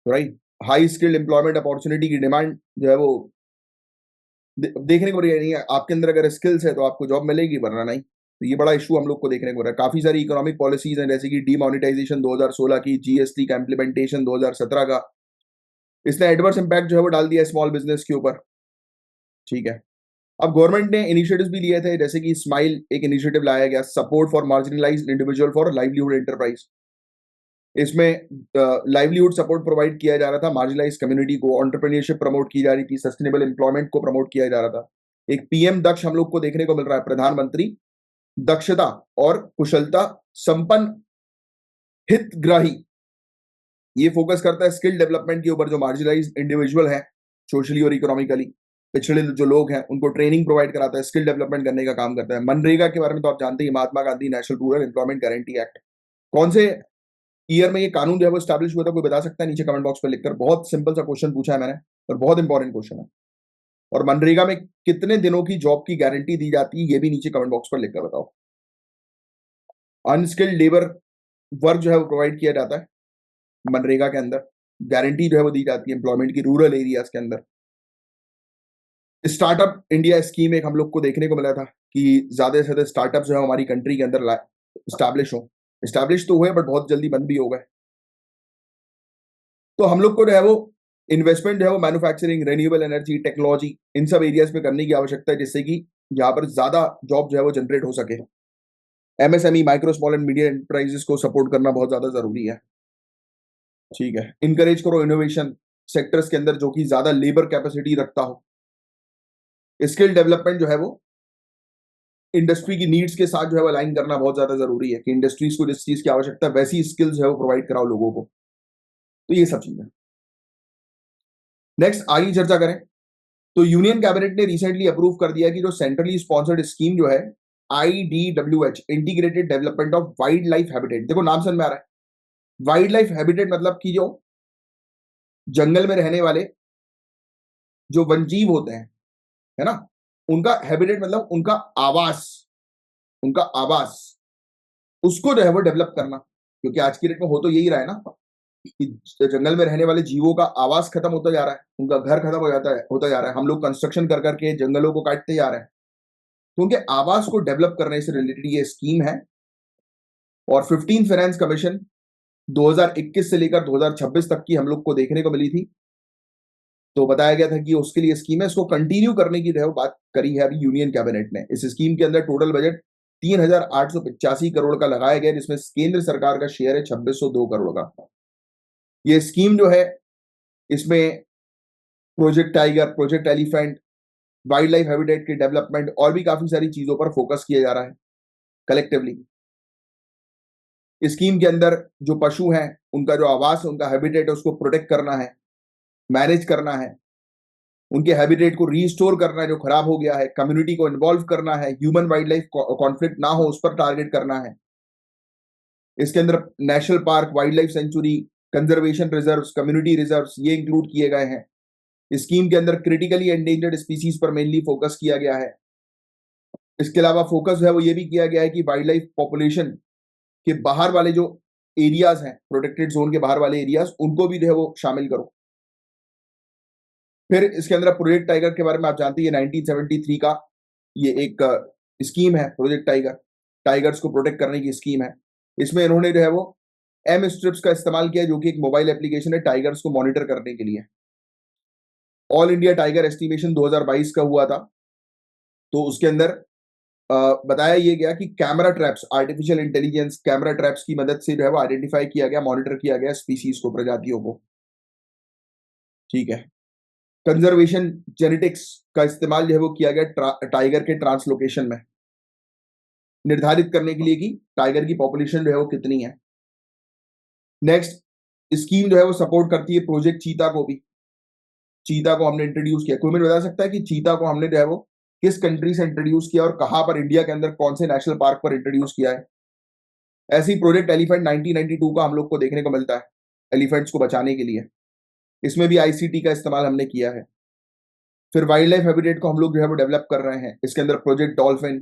right. High skilled employment opportunity की डिमांड जो है वो देखने को नहीं है। आपके अंदर अगर स्किल्स है तो आपको जॉब मिलेगी, वरना नहीं। तो ये बड़ा इशू हम लोग को देखने को मिल रहा है। काफी सारी इकोनॉमिक पॉलिसीज हैं, जैसे कि डीमोनेटाइजेशन 2016 की, जीएसटी का इम्प्लीमेंटेशन 2017 का, इसने एडवर्स इम्पैक्ट जो है वो डाल दिया स्मॉल बिजनेस के ऊपर। ठीक है। अब गवर्नमेंट ने इनिशिएटिव्स भी लिए थे, जैसे कि स्माइल एक इनिशिएटिव लाया गया, support for marginalised individual for livelihood enterprise. इसमें लाइवलीहुड सपोर्ट प्रोवाइड किया जा रहा था मार्जिनलाइज्ड कम्युनिटी को, एंटरप्रेन्योरशिप प्रमोट की जा रही थी, सस्टेनेबल एम्प्लॉयमेंट को प्रमोट किया जा रहा था। एक पीएम दक्ष हम लोग को देखने को मिल रहा है, प्रधानमंत्री दक्षता और कुशलता संपन्न हितग्राही। ये फोकस करता है स्किल डेवलपमेंट के ऊपर। जो मार्जिनलाइज्ड इंडिविजुअल है, सोशली और इकोनॉमिकली पिछड़े जो लोग हैं, उनको ट्रेनिंग प्रोवाइड कराता है, स्किल डेवलपमेंट करने का काम करता है। मनरेगा के बारे में तो आप जानते ही, Mahatma Gandhi national rural employment guarantee act. कौन से ईयर में ये कानून जो है वो स्टैब्लिश हुआ था, कोई बता सकता है? नीचे कमेंट बॉक्स में लिखकर। बहुत सिंपल सा क्वेश्चन पूछा है मैंने, और बहुत इंपॉर्टेंट क्वेश्चन है। और मनरेगा में कितने दिनों की जॉब की गारंटी दी जाती है, ये भी नीचे कमेंट बॉक्स पर लिखकर बताओ। अनस्किल्ड लेबर वर्क जो है वो प्रोवाइड किया जाता है मनरेगा के अंदर, गारंटी जो है वो दी जाती है एम्प्लॉयमेंट की रूरल एरियाज के अंदर। स्टार्टअप इंडिया स्कीम एक हम लोग को देखने को मिला था, कि ज्यादा से ज्यादा स्टार्टअप जो है हमारी कंट्री के अंदर स्टैब्लिश हो। स्टैब्लिश तो हुए, बट बहुत जल्दी बंद भी हो गए। तो हम लोग को जो है वो इन्वेस्टमेंट जो है वो मैन्युफैक्चरिंग, रेन्यूएबल एनर्जी, टेक्नोलॉजी, इन सब एरियाज पे करने की आवश्यकता है, जिससे कि यहाँ पर ज्यादा जॉब जो है वो जनरेट हो सके। MSME, micro small and medium enterprises को सपोर्ट करना बहुत ज्यादा जरूरी है। ठीक है। इनकरेज करो इनोवेशन सेक्टर्स के अंदर जो कि ज्यादा लेबर कैपेसिटी रखता हो। स्किल डेवलपमेंट जो है वो इंडस्ट्री की नीड्स के साथ जो है वो अलाइन करना बहुत ज्यादा जरूरी है, कि इंडस्ट्रीज को जिस चीज की आवश्यकता है वैसी स्किल्स जो है वो प्रोवाइड कराओ लोगों को। तो ये सब चीजें नेक्स्ट आगे चर्चा करें। तो यूनियन कैबिनेट ने रिसेंटली अप्रूव कर दिया कि जो सेंट्रली स्पॉन्सर्ड स्कीम जो है IDWH, integrated development of wild life habitat, देखो नाम समझ में आ रहा है, वाइल्ड लाइफ हैबिटेट मतलब कि जो जंगल में रहने वाले जो वनजीव होते हैं, है ना, उनका हैबिटेट मतलब उनका आवास, उसको जो है वो डेवलप करना, क्योंकि आज की डेट में हो तो यही रहा है ना कि जंगल में रहने वाले जीवों का आवास खत्म होता जा रहा है, उनका घर खत्म हो जाता है, होता जा रहा है, हम लोग कंस्ट्रक्शन कर करके जंगलों को काटते जा रहे हैं, तो उनके आवास को डेवलप करने से रिलेटेड ये स्कीम है। और 15 फाइनेंस कमीशन 2021 से लेकर 2026 तक की हम लोग को देखने को मिली थी, तो बताया गया था कि उसके लिए स्कीम है, इसको कंटिन्यू करने की जो बात करी है अभी यूनियन कैबिनेट ने। इस स्कीम के अंदर टोटल बजट 3,885 करोड़ का लगाया गया, जिसमें केंद्र सरकार का शेयर है 2,602 करोड़ का। ये स्कीम जो है, इसमें project tiger, project elephant, wild life habitat के डेवलपमेंट और भी काफी सारी चीजों पर फोकस किया जा रहा है कलेक्टिवली। स्कीम के अंदर जो पशु हैं, उनका जो आवास है, उनका हैबिटेट है, उसको प्रोटेक्ट करना है, मैनेज करना है, उनके हैबिटेट को रीस्टोर करना है जो खराब हो गया है, कम्युनिटी को इन्वॉल्व करना है, ह्यूमन वाइल्ड लाइफ कॉन्फ्लिक्ट ना हो उस पर टारगेट करना है। इसके अंदर national park, wild life sanctuary, conservation reserves, community reserves ये इंक्लूड किए गए हैं। स्कीम के अंदर क्रिटिकली एंडेंजर्ड स्पीसीज पर मेनली फोकस किया गया है। इसके अलावा फोकस है वो ये भी किया गया है कि वाइल्ड लाइफ पॉपुलेशन के बाहर वाले जो एरियाज हैं, प्रोटेक्टेड जोन के बाहर वाले एरियाज, उनको भी जो है वो शामिल करो। फिर इसके अंदर प्रोजेक्ट टाइगर के बारे में आप जानते हैं, 1973 का ये एक स्कीम है, प्रोजेक्ट टाइगर, टाइगर्स को प्रोटेक्ट करने की स्कीम है। इसमें इन्होंने जो है वो एम स्ट्रिप्स का इस्तेमाल किया, जो कि एक मोबाइल एप्लीकेशन है टाइगर्स को मॉनिटर करने के लिए। ऑल इंडिया टाइगर एस्टिमेशन 2022 का हुआ था, तो उसके अंदर बताया ये गया कि camera traps, artificial intelligence camera traps की मदद से जो है वो आइडेंटिफाई किया गया, मॉनिटर किया गया स्पीसीज को, प्रजातियों को। ठीक है। कंजर्वेशन जेनेटिक्स का इस्तेमाल जो है वो किया गया टाइगर के ट्रांसलोकेशन में, निर्धारित करने के लिए कि टाइगर की पॉपुलेशन जो है वो कितनी है। नेक्स्ट स्कीम जो है वो सपोर्ट करती है प्रोजेक्ट चीता को भी। चीता को हमने इंट्रोड्यूस किया। कोई मुझे बता सकता है कि चीता को हमने जो है वो किस कंट्री से इंट्रोड्यूस किया और कहां पर इंडिया के अंदर कौन से नेशनल पार्क पर इंट्रोड्यूस किया है? ऐसे ही प्रोजेक्ट एलिफेंट 1992 का हम लोग को देखने को मिलता है, एलिफेंट्स को बचाने के लिए। इसमें भी ICT का इस्तेमाल हमने किया है। फिर वाइल्ड लाइफ हैबिटेट को हम लोग जो है वो डेवलप कर रहे हैं। इसके अंदर प्रोजेक्ट डॉल्फिन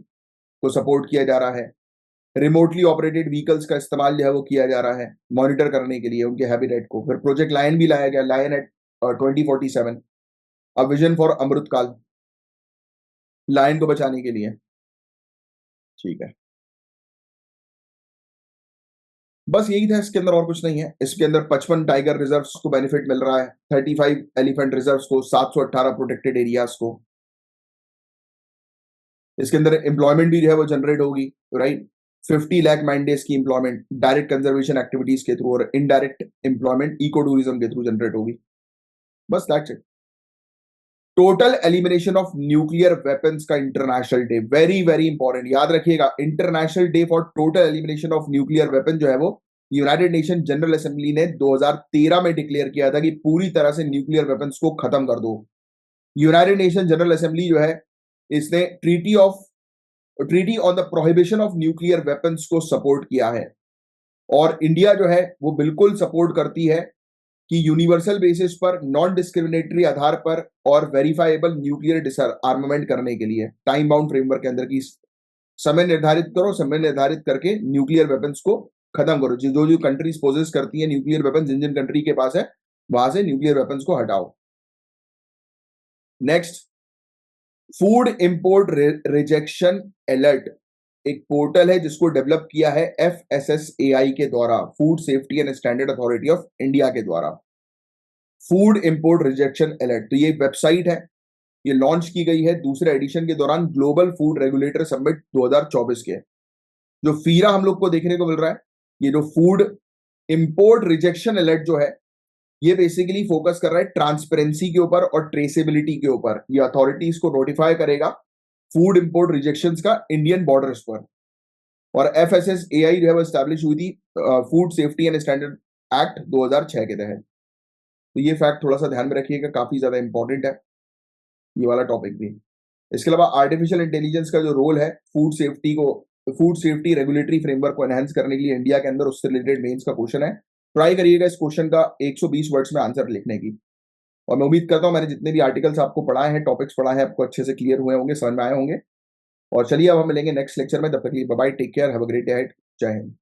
को सपोर्ट किया जा रहा है। रिमोटली ऑपरेटेड व्हीकल्स का इस्तेमाल जो है वो किया जा रहा है मॉनिटर करने के लिए उनके हैबिटेट को। फिर प्रोजेक्ट लायन भी लाया गया, lion at 2047, a vision for Amritkaal, lion को बचाने के लिए। ठीक है, बस यही था, इसके अंदर और कुछ नहीं है। इसके अंदर 55 टाइगर रिजर्व्स को बेनिफिट मिल रहा है, 35 एलिफेंट रिजर्व्स को, 718 प्रोटेक्टेड एरियाज को। इसके अंदर एम्प्लॉयमेंट भी जो है वो जनरेट होगी, राइट। 50 लाख मैन डेज की एम्प्लॉयमेंट डायरेक्ट कंजर्वेशन एक्टिविटीज के थ्रू और इनडायरेक्ट एम्प्लॉयमेंट इको टूरिज्म के थ्रू जनरेट होगी। बस that's it. Total elimination of nuclear weapons का international day, very very important, याद रखिएगा। International day for total elimination of nuclear weapon जो है वो यूनाइटेड नेशन जनरल असेंबली ने 2013 में डिक्लेयर किया था कि पूरी तरह से न्यूक्लियर वेपन्स को खत्म कर दो। यूनाइटेड नेशन जनरल असेंबली जो है, इसने treaty on the prohibition of nuclear weapons को सपोर्ट किया है। और इंडिया जो है वो बिल्कुल सपोर्ट करती है कि यूनिवर्सल बेसिस पर, नॉन डिस्क्रिमिनेटरी आधार पर और वेरीफाइबल न्यूक्लियर डिसआर्मामेंट करने के लिए टाइम बाउंड फ्रेमवर्क के अंदर की समय निर्धारित करो, समय निर्धारित करके न्यूक्लियर वेपन्स को खत्म करो। जो जो कंट्रीज पोजेस करती है न्यूक्लियर वेपन, जिन जिन कंट्री के पास है, वहां से न्यूक्लियर वेपन्स को हटाओ। Next, food import rejection alert एक पोर्टल है जिसको डेवलप किया है FSSAI के द्वारा, food safety and standard authority of India के द्वारा। फूड इंपोर्ट रिजेक्शन अलर्ट, तो ये वेबसाइट है, ये लॉन्च की गई है दूसरे एडिशन के दौरान ग्लोबल फूड रेगुलेटर समिट 2024 के। जो फीरा हम लोग को देखने को मिल रहा है, ये जो फूड इंपोर्ट रिजेक्शन अलर्ट जो है, ये बेसिकली फोकस कर रहा है ट्रांसपेरेंसी के ऊपर और ट्रेसेबिलिटी के ऊपर। ये अथॉरिटीज को नोटिफाई करेगा फूड इंपोर्ट रिजेक्शंस का इंडियन बॉर्डर्स पर। और FSSAI जो है वो स्टैब्लिश हुई थी food safety and standard act 2006 के तहत। तो ये फैक्ट थोड़ा सा ध्यान में रखिएगा, काफी ज्यादा इंपॉर्टेंट है। ये वाला टॉपिक भी। इसके अलावा आर्टिफिशियल इंटेलिजेंस का जो रोल है फूड सेफ्टी रेगुलेटरी फ्रेमवर्क को एनहांस करने के लिए इंडिया के अंदर, उससे रिलेटेड मेंस का क्वेश्चन है। ट्राई करिएगा इस क्वेश्चन का 120 वर्ड्स में आंसर लिखने की। और मैं उम्मीद करता हूँ मैंने जितने भी आर्टिकल्स आपको पढ़ाए हैं, टॉपिक्स पढ़ाए हैं, आपको अच्छे से क्लियर हुए होंगे, समझ में आए होंगे। और चलिए अब हम मिलेंगे नेक्स्ट लेक्चर में, तब तक के लिए bye bye, take care, have a great day ahead. जय हिंद।